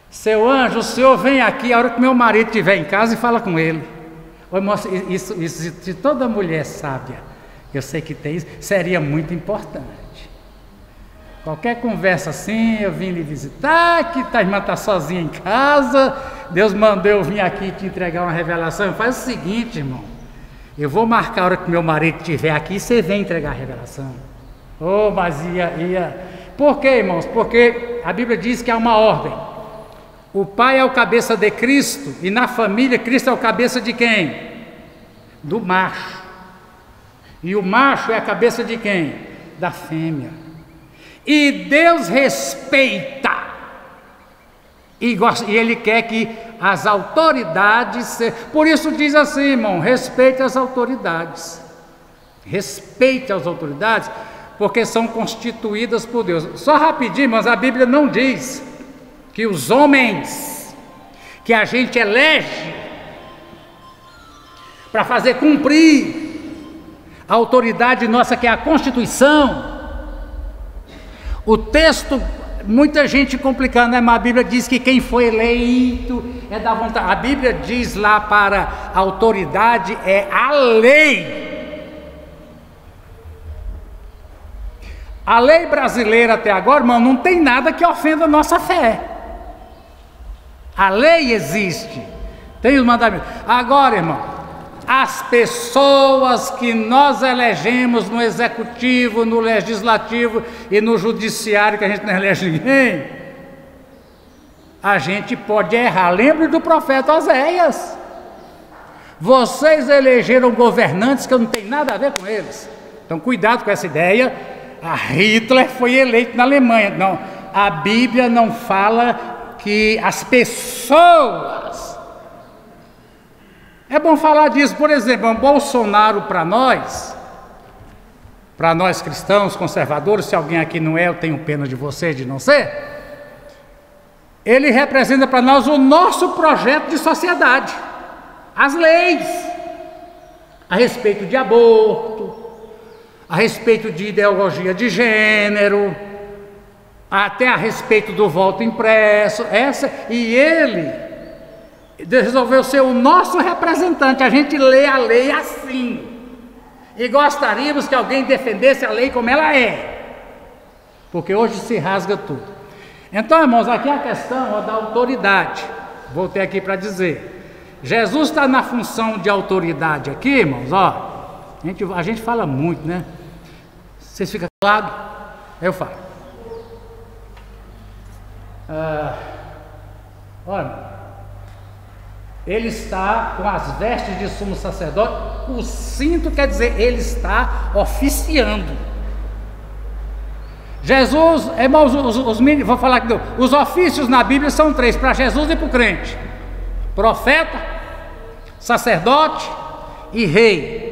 Seu anjo, o senhor vem aqui a hora que meu marido estiver em casa e fala com ele. Ô, moça, isso, se toda mulher sábia, eu sei que tem isso, seria muito importante. Qualquer conversa assim, eu vim lhe visitar, que a irmã está sozinha em casa, Deus mandou eu vir aqui te entregar uma revelação. Faz o seguinte, irmão, eu vou marcar a hora que meu marido estiver aqui e você vem entregar a revelação. Oh, mas ia. Por quê, irmãos? Porque a Bíblia diz que há uma ordem. O pai é o cabeça de Cristo, e na família Cristo é o cabeça de quem? Do macho. E o macho é a cabeça de quem? Da fêmea. E Deus respeita, e Ele quer que as autoridades, por isso diz assim, irmão, respeite as autoridades. Respeite as autoridades, porque são constituídas por Deus. Só rapidinho, mas a Bíblia não diz que os homens que a gente elege para fazer cumprir a autoridade nossa, que é a Constituição, o texto, muita gente complicando, né? Mas a Bíblia diz que quem foi eleito é da vontade. A Bíblia diz lá para a autoridade é a lei. A lei brasileira até agora, irmão, não tem nada que ofenda a nossa fé. A lei existe, tem os mandamentos. Agora, irmão, as pessoas que nós elegemos no executivo, no legislativo e no judiciário, que a gente não elege ninguém, a gente pode errar. Lembre do profeta Oséias. Vocês elegeram governantes que não tem nada a ver com eles. Então cuidado com essa ideia. A Hitler foi eleito na Alemanha. Não, a Bíblia não fala que as pessoas. É bom falar disso. Por exemplo, Bolsonaro para nós cristãos, conservadores, se alguém aqui não é, eu tenho pena de você de não ser, ele representa para nós o nosso projeto de sociedade, as leis a respeito de aborto, a respeito de ideologia de gênero, até a respeito do voto impresso, e ele resolveu ser o nosso representante. A gente lê a lei assim, e gostaríamos que alguém defendesse a lei como ela é, porque hoje se rasga tudo. Então, irmãos, aqui é a questão da autoridade. Voltei aqui para dizer, Jesus está na função de autoridade aqui, irmãos, ó, a gente fala muito, né? Vocês ficam claros? Eu falo. Olha, ele está com as vestes de sumo sacerdote. O cinto quer dizer, ele está oficiando. Jesus, irmãos, vou falar aqui, os ofícios na Bíblia são 3, para Jesus e para o crente: profeta, sacerdote e rei.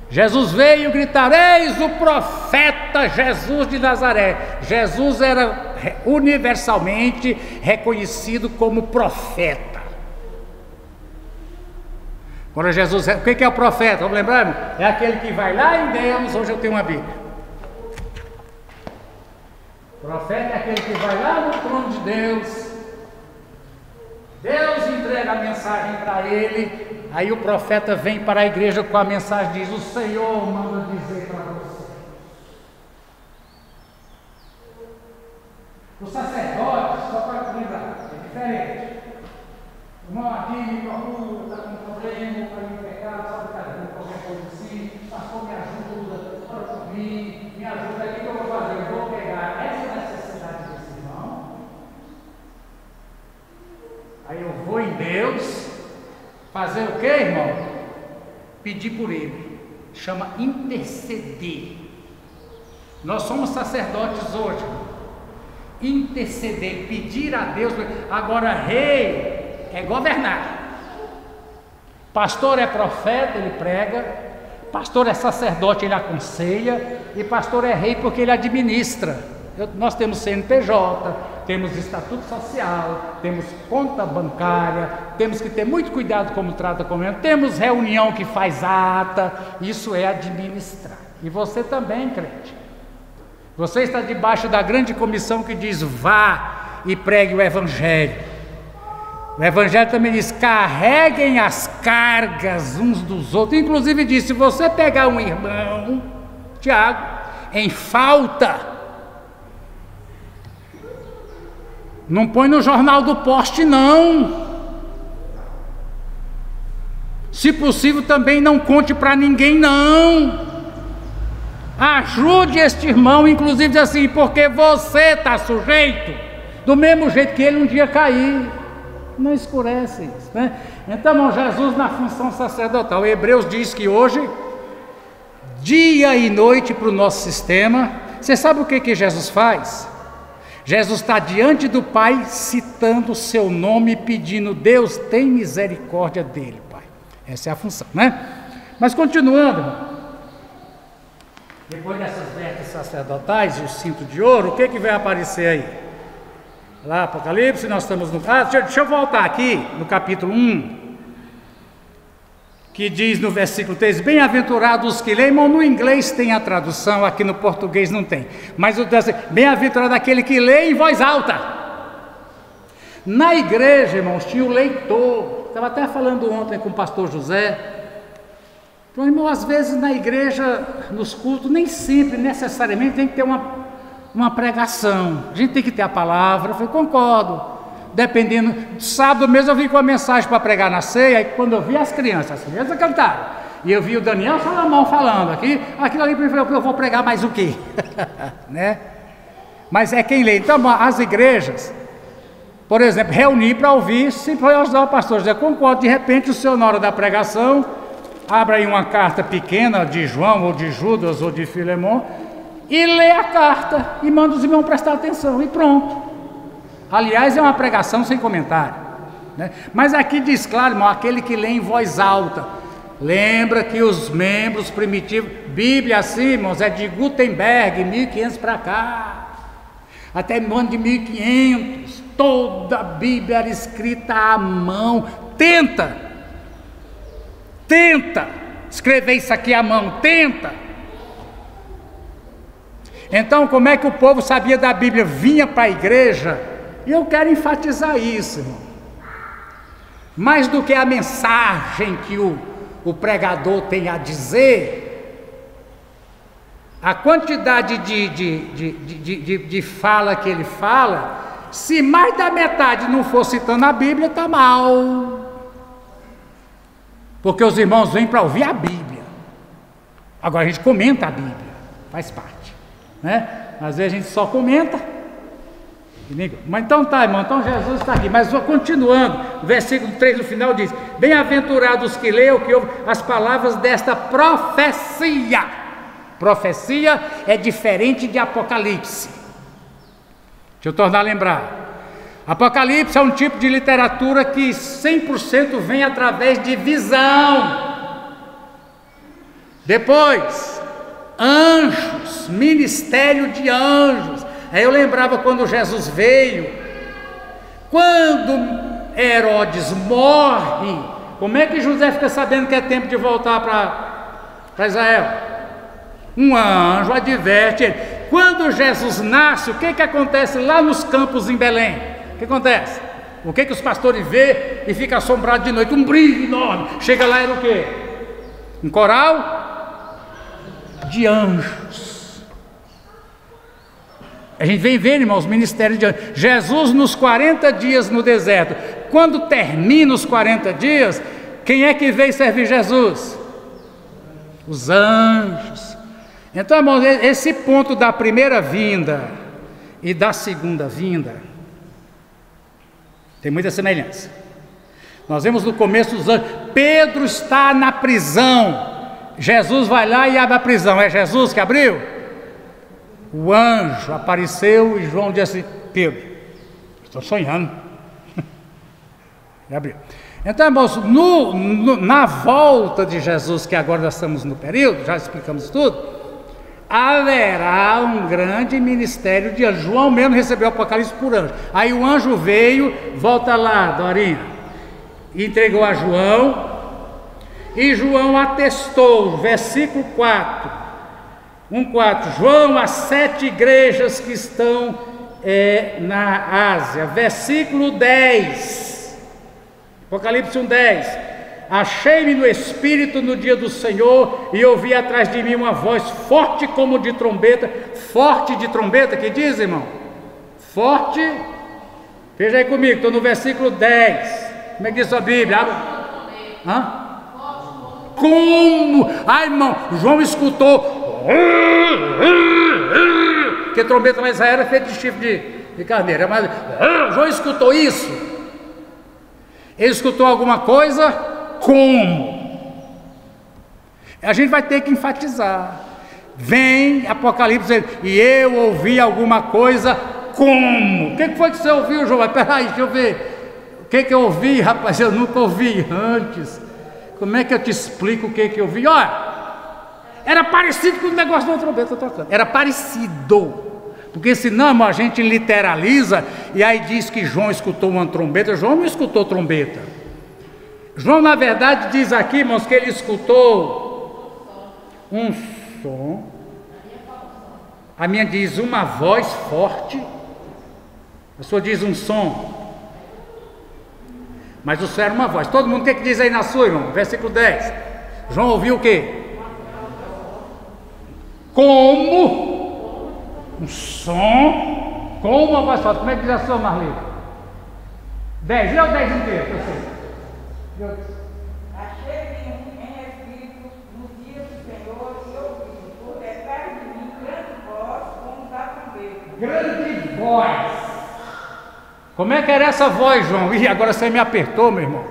Jesus veio, gritareis o profeta Jesus de Nazaré. Jesus era universalmente reconhecido como profeta. Quando Jesus, o que é o profeta? Vamos lembrar? É aquele que vai lá em Deus. Hoje eu tenho uma Bíblia. O profeta é aquele que vai lá no trono de Deus. Deus entrega a mensagem para ele. Aí o profeta vem para a igreja com a mensagem, diz: o Senhor manda dizer para você. O sacerdote, só para lembrar, é diferente. O irmão aqui me procura, está com um problema, está com um pecado, só está dando qualquer coisa assim, pastor, me ajuda, ora por mim, me ajuda aqui, que eu vou fazer? Eu vou pegar essa necessidade desse irmão, aí eu vou em Deus, fazer o que, irmão? Pedir por ele. Chama interceder. Nós somos sacerdotes hoje. Interceder, pedir a Deus. Agora, rei é governar. Pastor é profeta, ele prega. Pastor é sacerdote, ele aconselha. E pastor é rei porque ele administra. Nós temos CNPJ, temos estatuto social, temos conta bancária, temos que ter muito cuidado como trata com ele, temos reunião que faz ata, isso é administrar. E você também, crente, você está debaixo da grande comissão que diz: vá e pregue o evangelho. O Evangelho também diz: carreguem as cargas uns dos outros. Inclusive diz: se você pegar um irmão, Tiago, em falta, não põe no jornal do poste, não. Se possível, também não conte para ninguém, não. Ajude este irmão, inclusive diz assim: porque você está sujeito, do mesmo jeito que ele um dia cair. Não escurece isso, né? Então, irmão, Jesus na função sacerdotal. Hebreus diz que hoje, dia e noite para o nosso sistema. Você sabe o que Jesus faz? Jesus está diante do Pai, citando o seu nome, pedindo: Deus, tem misericórdia dele, Pai. Essa é a função, né? Mas continuando, irmão, depois dessas vestes sacerdotais e o cinto de ouro, o que vai aparecer aí? Lá, Apocalipse, nós estamos no... deixa eu voltar aqui, no capítulo 1, que diz no versículo 3, bem-aventurados os que leem. No inglês tem a tradução, aqui no português não tem, mas bem-aventurado aquele que lê em voz alta. Na igreja, irmãos, tinha o leitor. Estava até falando ontem com o pastor José. Então, irmão, às vezes na igreja, nos cultos, nem sempre, necessariamente, tem que ter uma pregação. A gente tem que ter a palavra. Eu falei: concordo. Dependendo, sábado mesmo eu vim com a mensagem para pregar na ceia. E quando eu vi as crianças cantaram, e eu vi o Daniel Salomão falando aquilo ali, eu falei: eu vou pregar mais o quê? Né? Mas é quem lê. Então, as igrejas, por exemplo, reunir para ouvir, sempre foi ajudar o pastor José. Concordo. De repente, o senhor, na hora da pregação, abre aí uma carta pequena de João, ou de Judas, ou de Filemon, e lê a carta e manda os irmãos prestar atenção, e pronto. Aliás, é uma pregação sem comentário, né? Mas aqui diz claro, irmão, aquele que lê em voz alta. Lembra que os membros primitivos, Bíblia assim, irmãos, é de Gutenberg, 1500 para cá, até no ano de 1500, toda a Bíblia era escrita à mão. Tenta escrever isso aqui à mão, tenta. Então, como é que o povo sabia da Bíblia? Vinha para a igreja. E eu quero enfatizar isso, irmão. Mais do que a mensagem que o pregador tem a dizer, a quantidade de fala que ele fala, se mais da metade não for citando a Bíblia, está mal. Porque os irmãos vêm para ouvir a Bíblia. Agora a gente comenta a Bíblia, faz parte, né? Às vezes a gente só comenta. Mas então tá, irmão, então Jesus está aqui. Mas continuando, o versículo 3 no final diz: bem-aventurados que leiam, que ouvem as palavras desta profecia. Profecia é diferente de Apocalipse. Deixa eu tornar a lembrar. Apocalipse é um tipo de literatura que 100% vem através de visão. Depois, anjos, ministério de anjos. Aí eu lembrava quando Jesus veio, quando Herodes morre, como é que José fica sabendo que é tempo de voltar para Israel? Um anjo adverte ele. Quando Jesus nasce, o que acontece lá nos campos em Belém? O que acontece? O que os pastores vê e fica assombrado de noite? Um brilho enorme. Chega lá, era o quê? Um coral de anjos. A gente vem vendo, irmãos, os ministérios de anjos. Jesus nos 40 dias no deserto. Quando termina os 40 dias, quem é que veio servir Jesus? Os anjos. Então, irmãos, esse ponto da primeira vinda e da segunda vinda tem muita semelhança. Nós vemos no começo dos anjos. Pedro está na prisão. Jesus vai lá e abre a prisão. É Jesus que abriu? O anjo apareceu e João disse assim: Pedro, estou sonhando. E abriu. Então, irmãos, na volta de Jesus, que agora nós estamos no período, já explicamos tudo, haverá um grande ministério de anjos. João mesmo recebeu o Apocalipse por anjo. Aí o anjo veio, volta lá, Dorinha, entregou a João, e João atestou, versículo 4. 1,4, João, as 7 igrejas que estão na Ásia. Versículo 10, Apocalipse 1:10. Achei-me no Espírito no dia do Senhor e ouvi atrás de mim uma voz forte como de trombeta. Forte de trombeta, que diz, irmão? Forte. Veja aí comigo, estou no versículo 10. Como é que diz a Bíblia? Hã? Como? Ai, irmão, João escutou. Porque trombeta lá em Israel era feita de chifre de carneiro. Mas João escutou isso. Ele escutou alguma coisa? Como? A gente vai ter que enfatizar. Vem Apocalipse e eu ouvi alguma coisa. Como? O que foi que você ouviu, João? Peraí, deixa eu ver. O que eu ouvi, rapaz? Eu nunca ouvi antes. Como é que eu te explico o que eu vi? Olha, era parecido com o negócio da trombeta tocando. Era parecido. Porque senão, irmão, a gente literaliza e aí diz que João escutou uma trombeta. João não escutou trombeta. João, na verdade, diz aqui, irmãos, que ele escutou um som. A minha diz uma voz forte. A sua diz um som. Mas o som era uma voz. Todo mundo tem que dizer aí na sua, irmão. Versículo 10. João ouviu o quê? Como um som, como uma voz forte. Como é que diz a sua, Marli? 10. Lê o 10 inteiro, eu sei. Achei-me em espírito no dia do Senhor e ouvi por detrás de mim grande voz como da trombeta. Grande voz. Como é que era essa voz, João? Ih, agora você me apertou, meu irmão.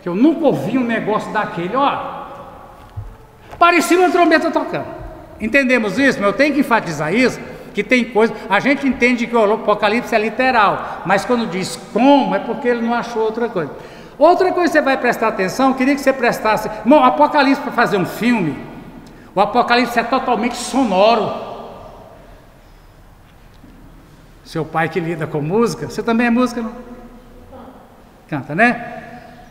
Que eu nunca ouvi um negócio daquele, ó. Parecia uma trombeta tocando. Entendemos isso? Mas eu tenho que enfatizar isso, que tem coisa. A gente entende que o Apocalipse é literal, mas quando diz como, é porque ele não achou outra coisa. Outra coisa que você vai prestar atenção, eu queria que você prestasse. Bom, o Apocalipse, para fazer um filme, o Apocalipse é totalmente sonoro. Seu pai que lida com música, você também é música, não? Canta, né?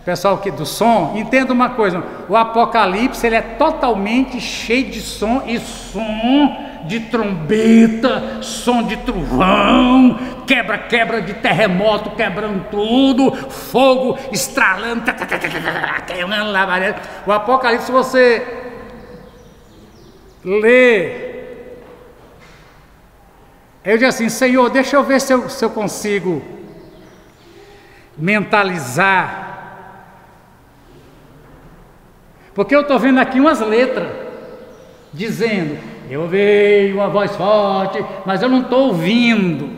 Pessoal que do som, entenda uma coisa, o Apocalipse ele é totalmente cheio de som, e som de trombeta, som de trovão, quebra de terremoto, quebrando tudo, fogo estralando, queimando labareda. O Apocalipse, se você lê, eu digo assim, Senhor, deixa eu ver se eu consigo mentalizar. Porque eu estou vendo aqui umas letras dizendo, eu ouvi uma voz forte, mas eu não estou ouvindo.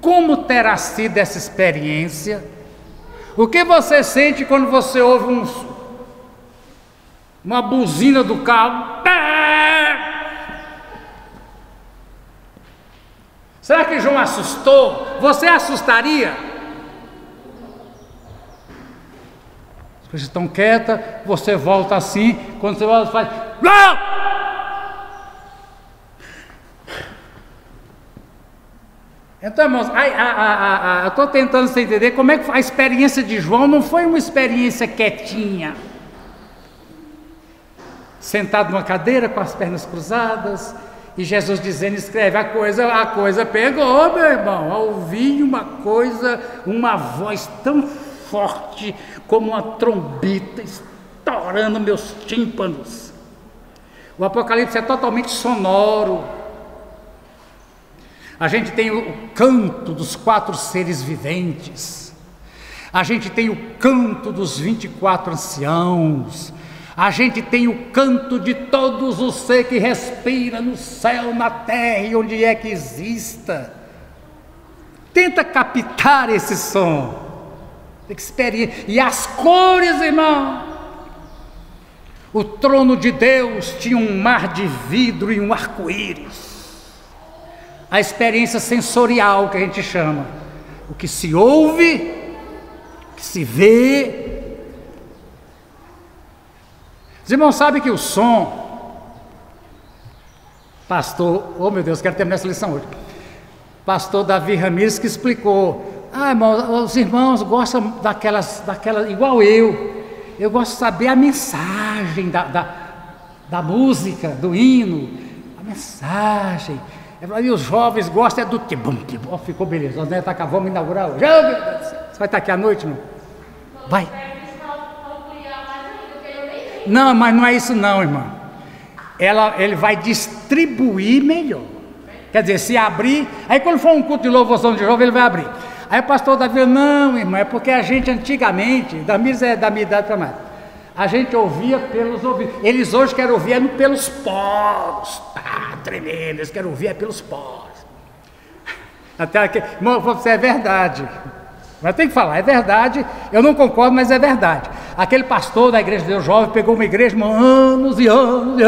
Como terá sido essa experiência? O que você sente quando você ouve uma buzina do carro? Será que João assustou? Você assustaria? As coisas estão quietas, você volta assim, quando você volta, faz. Então, irmãos, eu estou tentando você entender como é que a experiência de João não foi uma experiência quietinha, sentado numa cadeira com as pernas cruzadas. E Jesus dizendo, escreve, a coisa pegou, meu irmão. Eu ouvi uma coisa, uma voz tão forte como uma trombeta estourando meus tímpanos. O Apocalipse é totalmente sonoro. A gente tem o canto dos 4 seres viventes. A gente tem o canto dos 24 anciãos. A gente tem o canto de todos os seres que respira no céu, na terra e onde é que exista. Tenta captar esse som, experiência. E as cores, irmão. O trono de Deus tinha um mar de vidro e um arco-íris. A experiência sensorial que a gente chama. O que se ouve, o que se vê. Os irmãos sabem que o som, pastor, oh meu Deus, quero terminar essa lição hoje. Pastor Davi Ramires que explicou, irmão, os irmãos gostam daquelas, igual eu gosto de saber a mensagem da música, do hino, a mensagem. E os jovens gostam do tibum, ficou beleza, nós vamos inaugurar hoje. vai estar aqui à noite, não? Vai. Ampliar mais ainda, porque eu nem sei. Não, mas não é isso não, irmã. Ele vai distribuir melhor. Quer dizer, se abrir, aí quando for um culto de louvação de jovem, ele vai abrir. Aí o pastor Davi, não, irmã, é porque a gente antigamente, da minha idade para mais, a gente ouvia pelos ouvidos. Eles hoje querem ouvir pelos poros. Tá tremendo, eles querem ouvir pelos poros. Até aqui, irmão, você é verdade. Mas tem que falar, é verdade. Eu não concordo, mas é verdade. Aquele pastor da igreja de Deus Jovem pegou uma igreja, irmão, anos e anos,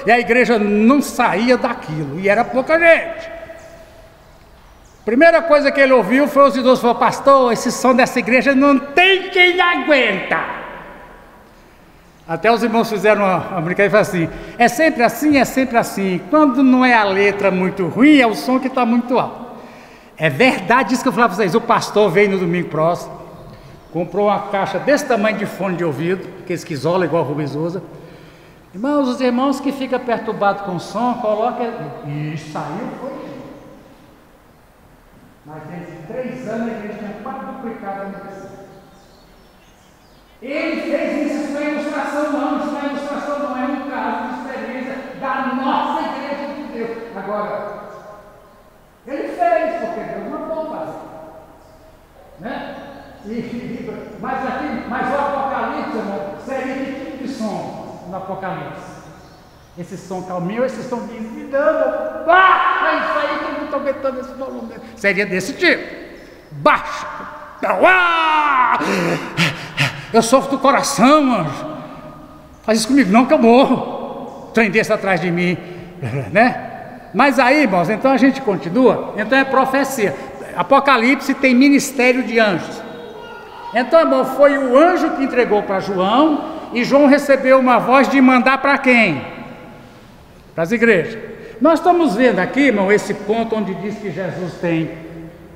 e a igreja não saía daquilo, e era pouca gente. Primeira coisa que ele ouviu foi os idosos, falou, pastor, esse som dessa igreja não tem quem aguenta. Até os irmãos fizeram uma brincadeira e falaram assim, é sempre assim, é sempre assim. Quando não é a letra muito ruim, é o som que está muito alto. É verdade isso que eu falava para vocês. O pastor veio no domingo próximo, comprou uma caixa desse tamanho de fone de ouvido, aqueles que isola igual o Rubens usa. Irmãos, os irmãos que ficam perturbados com o som, coloca. E saiu, foi. Mas desde 3 anos a igreja tinha 4 duplicados na igreja. Ele fez isso, isso não é ilustração não, isso não é ilustração não, é um caso de experiência da nossa igreja de Deus. Agora, ele fez, porque Deus mandou fazer. Né? Mas o Apocalipse, irmão, seria que tipo de som no Apocalipse? Esse som calminho ou esse som de dando? Baixa isso aí, que eu não estou aguentando esse volume. Seria desse tipo. Baixa. Eu sofro do coração, anjo. Faz isso comigo, não que eu morro. Trem desse atrás de mim, né? Mas aí, irmãos, então a gente continua. Então é profecia. Apocalipse tem ministério de anjos. Então, irmão, foi o anjo que entregou para João, e João recebeu uma voz de mandar para quem? Para as igrejas. Nós estamos vendo aqui, irmão, esse ponto onde diz que Jesus tem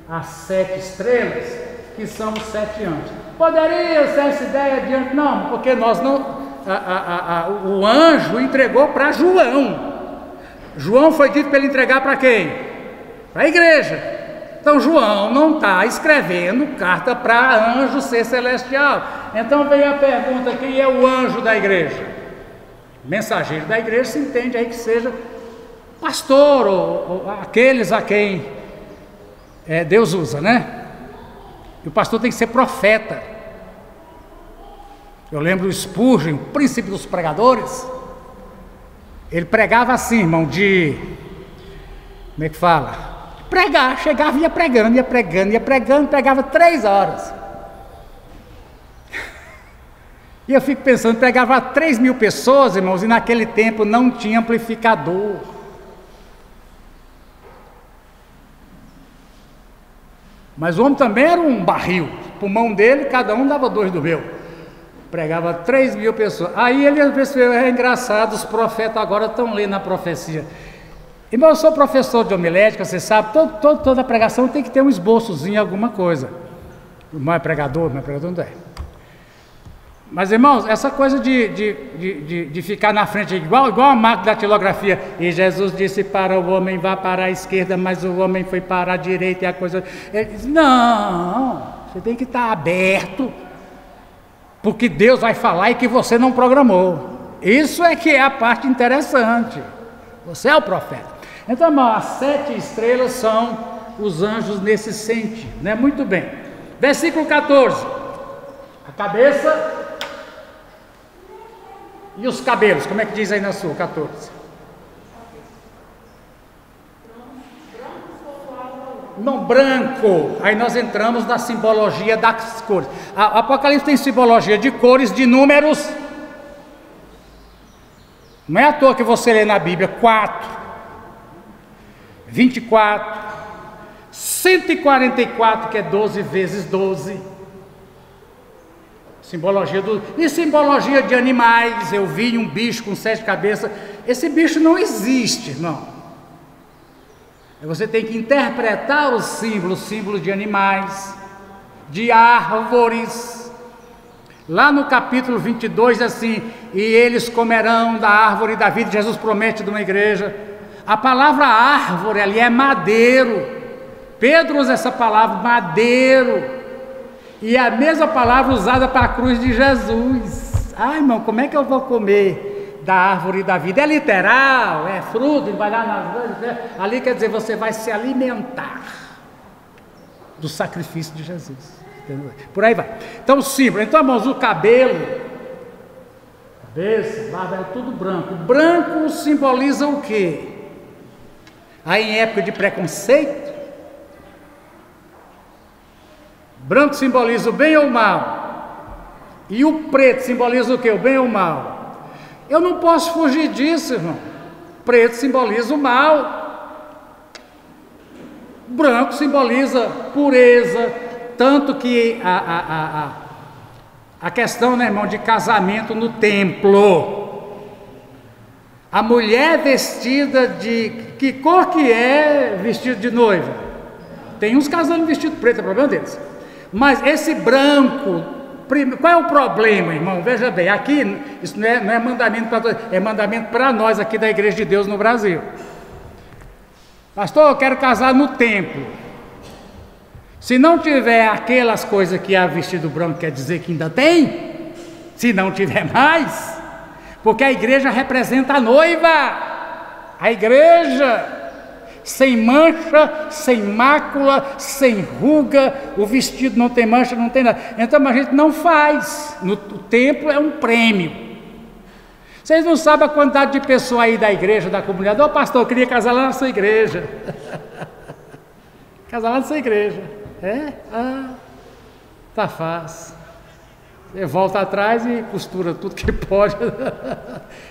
as 7 estrelas, que são os 7 anjos. Poderia ser essa ideia de anjo? Não, porque nós não. O anjo entregou para João. João foi dito para ele entregar para quem? Para a igreja. Então João não está escrevendo carta para anjo ser celestial. Então vem a pergunta: quem é o anjo da igreja? Mensageiro da igreja se entende aí que seja pastor ou aqueles a quem Deus usa, né? E o pastor tem que ser profeta. Eu lembro o Spurgeon, o príncipe dos pregadores. Ele pregava assim, irmão, como é que fala? Pregar, chegava e ia pregando, pregava 3 horas. E eu fico pensando, pregava 3.000 pessoas, irmãos, e naquele tempo não tinha amplificador. Mas o homem também era um barril. O pulmão dele, cada um dava 2 do meu. Pregava 3.000 pessoas. Aí ele pensou, é engraçado, os profetas agora estão lendo a profecia. Irmão, eu sou professor de homilética, você sabe, toda pregação tem que ter um esboçozinho, alguma coisa. O irmão é pregador não é. Mas, irmãos, essa coisa de ficar na frente, igual a marca da tilografia, e Jesus disse para o homem, vá para a esquerda, mas o homem foi para a direita, e a coisa... Ele disse, não, você tem que estar aberto, porque Deus vai falar e que você não programou. Isso é que é a parte interessante. Você é o profeta. Então, irmão, as 7 estrelas são os anjos nesse sentido, né? Muito bem. Versículo 14. A cabeça e os cabelos. Como é que diz aí na sua, 14? Não, branco. Aí nós entramos na simbologia das cores. O Apocalipse tem simbologia de cores, de números. Não é à toa que você lê na Bíblia 4, 24, 144, que é 12 vezes 12. Simbologia e simbologia de animais. Eu vi um bicho com 7 cabeças. Esse bicho não existe, não. Você tem que interpretar os símbolos de animais, de árvores. Lá no capítulo 22, assim, e eles comerão da árvore da vida. Jesus promete de uma igreja. A palavra árvore ali é madeiro. Pedro usa essa palavra, madeiro, e é a mesma palavra usada para a cruz de Jesus. Ai, irmão, como é que eu vou comer da árvore da vida? É literal, é fruto, vai lá nas... Ali quer dizer, você vai se alimentar do sacrifício de Jesus. Entendeu? Por aí vai. Então, símbolo. Então, irmãos, o cabelo, cabeça, barba, é tudo branco. Branco simboliza o quê? Aí, em época de preconceito, branco simboliza o bem ou o mal. E o preto simboliza o quê? O bem ou o mal. Eu não posso fugir disso, irmão. Preto simboliza o mal. Branco simboliza pureza. Tanto que a questão, né, irmão, de casamento no templo. A mulher vestida de... Que cor que é vestido de noiva? Tem uns casando vestido preto, é problema deles. Mas esse branco, qual é o problema, irmão? Veja bem, aqui isso não é mandamento para todos, é mandamento para nós aqui da Igreja de Deus no Brasil. Pastor, eu quero casar no templo. Se não tiver aquelas coisas que há vestido branco, quer dizer que ainda tem? Se não tiver mais, porque a igreja representa a noiva, a igreja. Sem mancha, sem mácula, sem ruga, o vestido não tem mancha, não tem nada. Então a gente não faz. O templo é um prêmio. Vocês não sabem a quantidade de pessoas aí da igreja, da comunidade. Ô pastor, eu queria casar lá na sua igreja. Casar lá na sua igreja. É? Ah, tá fácil. Você volta atrás e costura tudo que pode.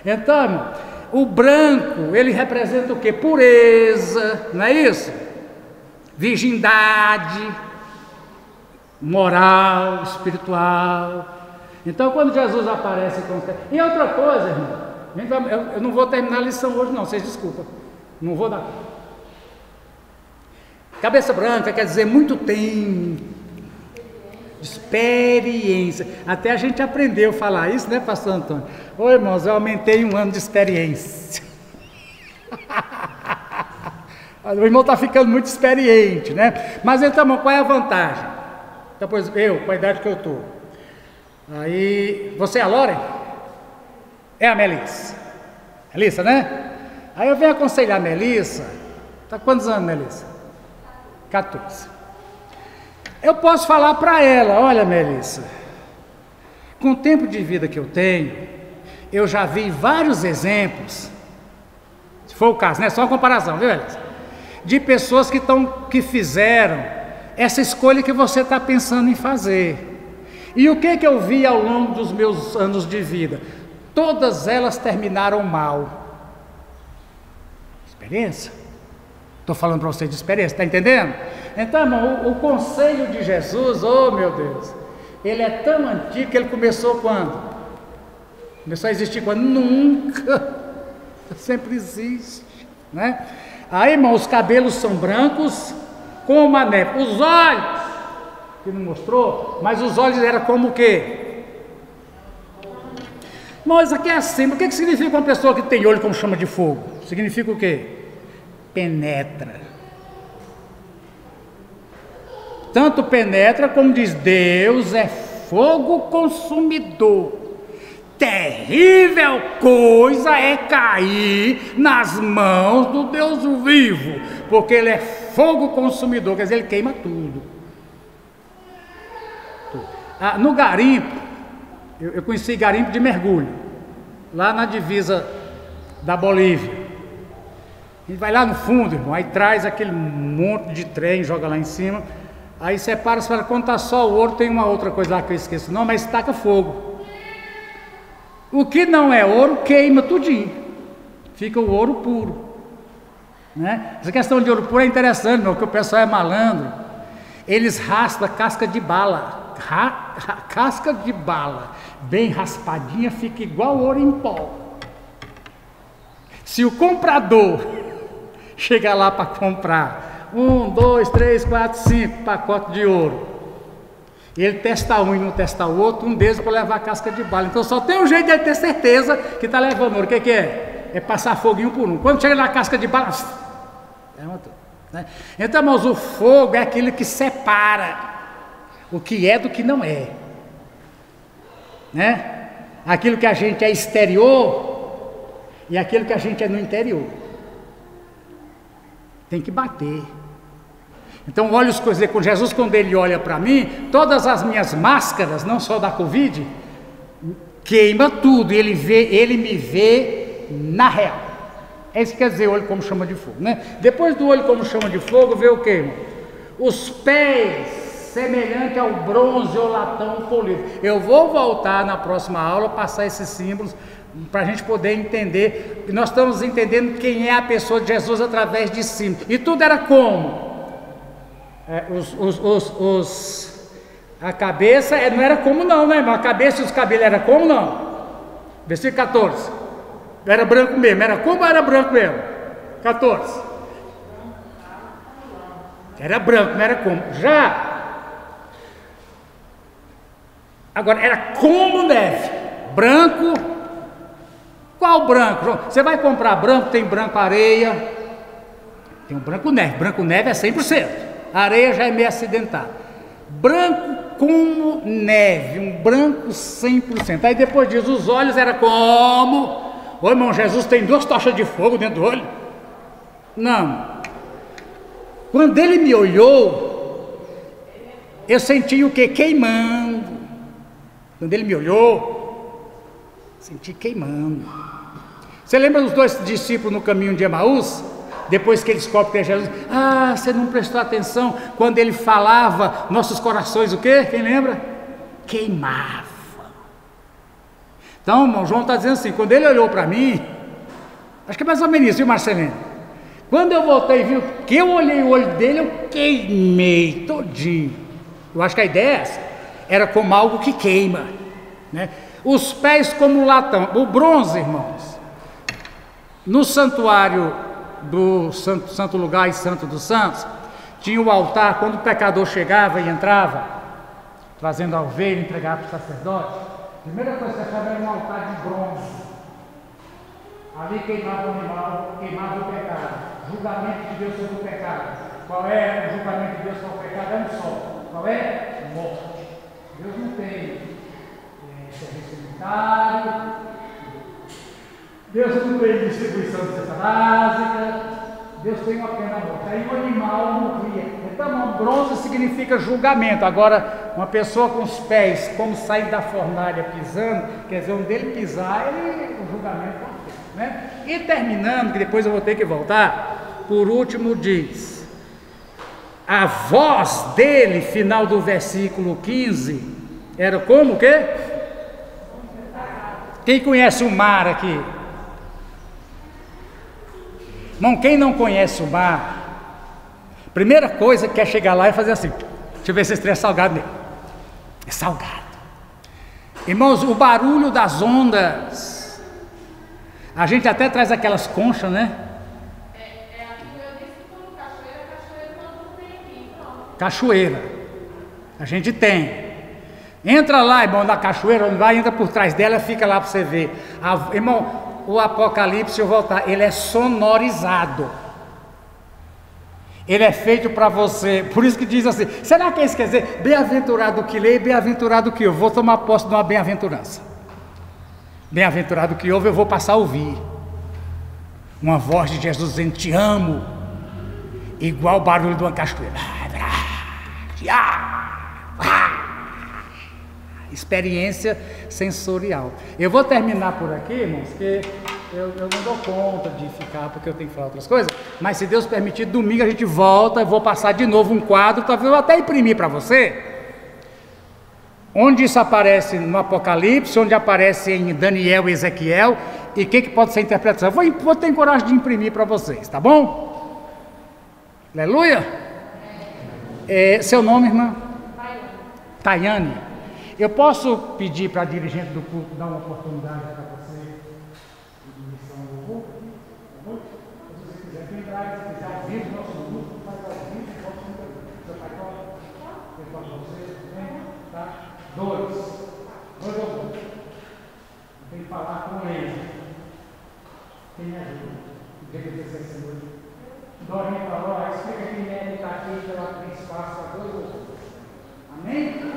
Então, irmão, o branco, ele representa o quê? Pureza, não é isso? Virgindade, moral, espiritual. Então, quando Jesus aparece com... E outra coisa, irmão, eu não vou terminar a lição hoje não, vocês desculpam, não vou dar. Cabeça branca quer dizer muito tempo, experiência. Até a gente aprendeu a falar isso, né, pastor Antônio? Ô irmãos, eu aumentei 1 ano de experiência. O irmão está ficando muito experiente, né? Mas então, irmão, qual é a vantagem? Depois eu, com a idade que eu estou. Aí, você é a Loren? É a Melissa. Melissa, né? Aí eu venho aconselhar a Melissa. Está quantos anos, Melissa? 14. Eu posso falar para ela, olha Melissa, com o tempo de vida que eu tenho, eu já vi vários exemplos, se for o caso, né? Só uma comparação, viu Melissa? De pessoas que fizeram essa escolha que você está pensando em fazer. E o que eu vi ao longo dos meus anos de vida? Todas elas terminaram mal. Experiência. Estou falando para você de experiência, está entendendo? Então, irmão, o conselho de Jesus, oh meu Deus, ele é tão antigo que ele começou quando? Começou a existir quando? Nunca. Sempre existe, né? Aí, irmão, os cabelos são brancos como a neve. Os olhos, que não mostrou, mas os olhos eram como o quê? Mas aqui é assim, o que significa uma pessoa que tem olho como chama de fogo? Significa o quê? Penetra. Tanto penetra como diz, Deus é fogo consumidor. Terrível coisa é cair nas mãos do Deus vivo, porque ele é fogo consumidor, quer dizer, ele queima tudo. No garimpo, eu conheci garimpo de mergulho, lá na divisa da Bolívia. A gente vai lá no fundo, irmão, aí traz aquele monte de trem, joga lá em cima, aí separa, você fala, quando está só o ouro, tem uma outra coisa lá que eu esqueço, não, mas taca fogo. O que não é ouro, queima tudinho, fica o ouro puro, né? Essa questão de ouro puro é interessante, meu, porque o pessoal é malandro, eles raspam a casca de bala, casca de bala, bem raspadinha, fica igual ouro em pó. Se o comprador chega lá para comprar 1, 2, 3, 4, 5 pacotes de ouro, e ele testa um e não testa o outro, um deles para levar a casca de bala. Então só tem um jeito de ele ter certeza que está levando ouro. O que é? É passar fogo um por um. Quando chega na casca de bala, né? Então, irmãos, o fogo é aquilo que separa o que é do que não é, né? Aquilo que a gente é exterior e aquilo que a gente é no interior. Tem que bater. Então, olha as coisas com Jesus, quando ele olha para mim, todas as minhas máscaras, não só da Covid, queima tudo, ele me vê na real. É isso que quer dizer olho como chama de fogo, né? Depois do olho como chama de fogo, vê o que, irmão? Os pés semelhante ao bronze ou latão polido. Eu vou voltar na próxima aula, passar esses símbolos, para a gente poder entender. Nós estamos entendendo quem é a pessoa de Jesus através de símbolos. E tudo era como? A cabeça não era como não, né, irmão? A cabeça e os cabelos era como não? Versículo 14. Era branco mesmo. Era como ou era branco mesmo? 14. Era branco, não era como. Já. Agora, era como neve. Branco. Qual branco? Você vai comprar branco, tem branco areia. Tem um branco neve. Branco neve é 100%. A areia já é meio acidentada. Branco como neve, um branco 100%. Aí depois diz, os olhos era como... Ô irmão, Jesus tem 2 tochas de fogo dentro do olho? Não. Quando ele me olhou, eu senti o que? Queimando. Quando ele me olhou, senti queimando. Você lembra dos 2 discípulos no caminho de Emaús? Depois que eles descobrem que é Jesus, você não prestou atenção quando ele falava, nossos corações o quê? Quem lembra? Queimavam. Então, irmão, João está dizendo assim, quando ele olhou para mim, acho que é mais ou menos isso, viu, Marcelino? Quando eu voltei e vi que eu olhei o olho dele, eu queimei todinho. Eu acho que a ideia é essa, era como algo que queima, né? Os pés como latão, o bronze, irmãos, no santuário do santo lugar e santo dos santos, tinha o altar, quando o pecador chegava e entrava, trazendo a ovelha, entregava para o sacerdote, a primeira coisa que você achava era um altar de bronze, ali queimava o animal, queimava o pecado, julgamento de Deus sobre o pecado. Qual é o julgamento de Deus sobre o pecado? É um só. Qual é? Morte. Deus não tem serviço militar, Deus não tem distribuição de cesta básica, Deus tem uma pena morte. Aí o animal morria. Então, bronze significa julgamento. Agora, uma pessoa com os pés, como sair da fornalha pisando, quer dizer, onde ele pisar, o julgamento pode ter, né? E terminando, que depois eu vou ter que voltar, por último diz, a voz dele, final do versículo 15, era como o quê? Quem conhece o mar aqui? Irmão, quem não conhece o mar, primeira coisa que quer chegar lá é fazer assim, deixa eu ver se esse trem é salgado mesmo. É salgado. Irmãos, o barulho das ondas, a gente até traz aquelas conchas, né? Aqui eu disse como cachoeira não tem aqui, pronto. Cachoeira, a gente tem. Entra lá, irmão, na cachoeira, onde vai, entra por trás dela, fica lá para você ver. Irmão, o Apocalipse, eu voltar, ele é sonorizado. Ele é feito para você. Por isso que diz assim, será que isso quer dizer bem-aventurado que lê e bem-aventurado que ouve? Vou tomar posse de uma bem-aventurança. Bem-aventurado que ouve, eu vou passar a ouvir uma voz de Jesus dizendo, te amo, igual o barulho de uma cachoeira. Experiência sensorial. Eu vou terminar por aqui, irmãos, porque eu não dou conta de ficar, porque eu tenho que falar outras coisas, mas se Deus permitir, domingo a gente volta, eu vou passar de novo um quadro, talvez eu até imprimir para você, onde isso aparece no Apocalipse, onde aparece em Daniel e Ezequiel, e o que pode ser interpretação. Vou ter coragem de imprimir para vocês, tá bom? Aleluia! Seu nome, irmã? Tayane. Eu posso pedir para a dirigente do culto dar uma oportunidade para você de missão do culto? Se você quiser entrar, se quiser ao vivo, nosso culto faz ao vivo, pode ser. Seu pai toca? Ele toca você? Vem? Tá? Dois ou dois. Tem que falar com ele. Quem ajuda? O que você quer ser hoje? Dorinha falou, explica que ele está aqui pela espaço a 2 outubro. Amém?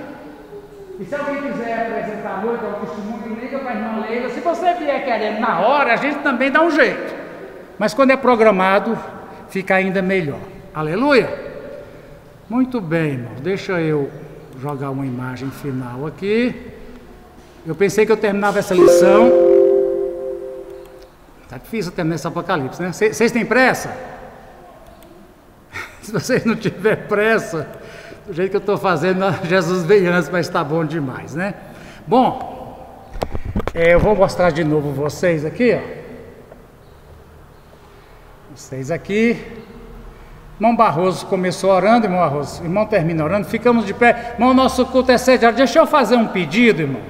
E se alguém quiser apresentar a noite, dar um testemunho, liga para a irmã Leila. Se você vier querendo na hora, a gente também dá um jeito. Mas quando é programado, fica ainda melhor. Aleluia! Muito bem, irmão. Deixa eu jogar uma imagem final aqui. Eu pensei que eu terminava essa lição. Tá difícil terminar esse Apocalipse, né? Vocês têm pressa? Se vocês não tiverem pressa, do jeito que eu estou fazendo, Jesus veio antes, mas está bom demais, né? Bom, eu vou mostrar de novo vocês aqui, ó. Vocês aqui. Irmão Barroso começou orando, irmão Barroso. Irmão termina orando, ficamos de pé. Irmão, nosso culto é 7 horas. Deixa eu fazer um pedido, irmão.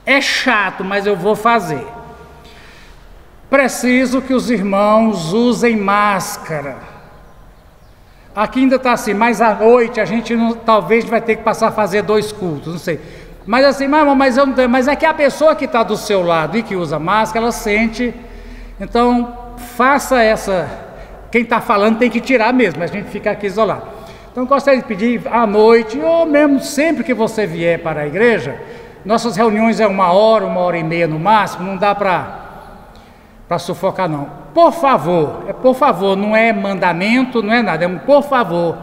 É chato, mas eu vou fazer. Preciso que os irmãos usem máscara. Aqui ainda está assim, mas à noite a gente não, talvez vai ter que passar a fazer 2 cultos, não sei. Mas assim, mas é que a pessoa que está do seu lado e que usa máscara, ela sente. Então, faça essa. Quem está falando tem que tirar mesmo, a gente fica aqui isolado. Então, gostaria de pedir à noite, ou mesmo sempre que você vier para a igreja, nossas reuniões é 1 hora e meia no máximo, não dá para sufocar não. Por favor, não é mandamento, não é nada, é um por favor,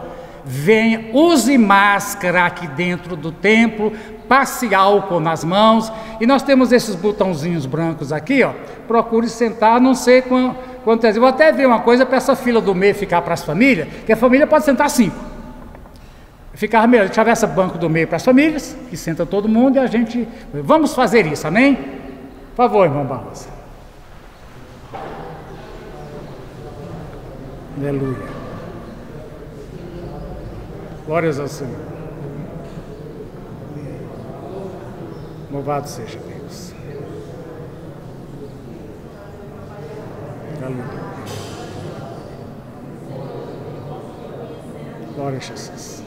venha, use máscara aqui dentro do templo, passe álcool nas mãos, e nós temos esses botãozinhos brancos aqui, ó, procure sentar, não sei quantas vezes, vou até ver uma coisa para essa fila do meio ficar para as famílias, que a família pode sentar 5, ficava melhor, deixava essa banco do meio para as famílias, que senta todo mundo, e a gente, vamos fazer isso, amém? Por favor, irmão Barroso. Aleluia. Glórias ao Senhor. Louvado seja Deus. Aleluia. Glória a Jesus.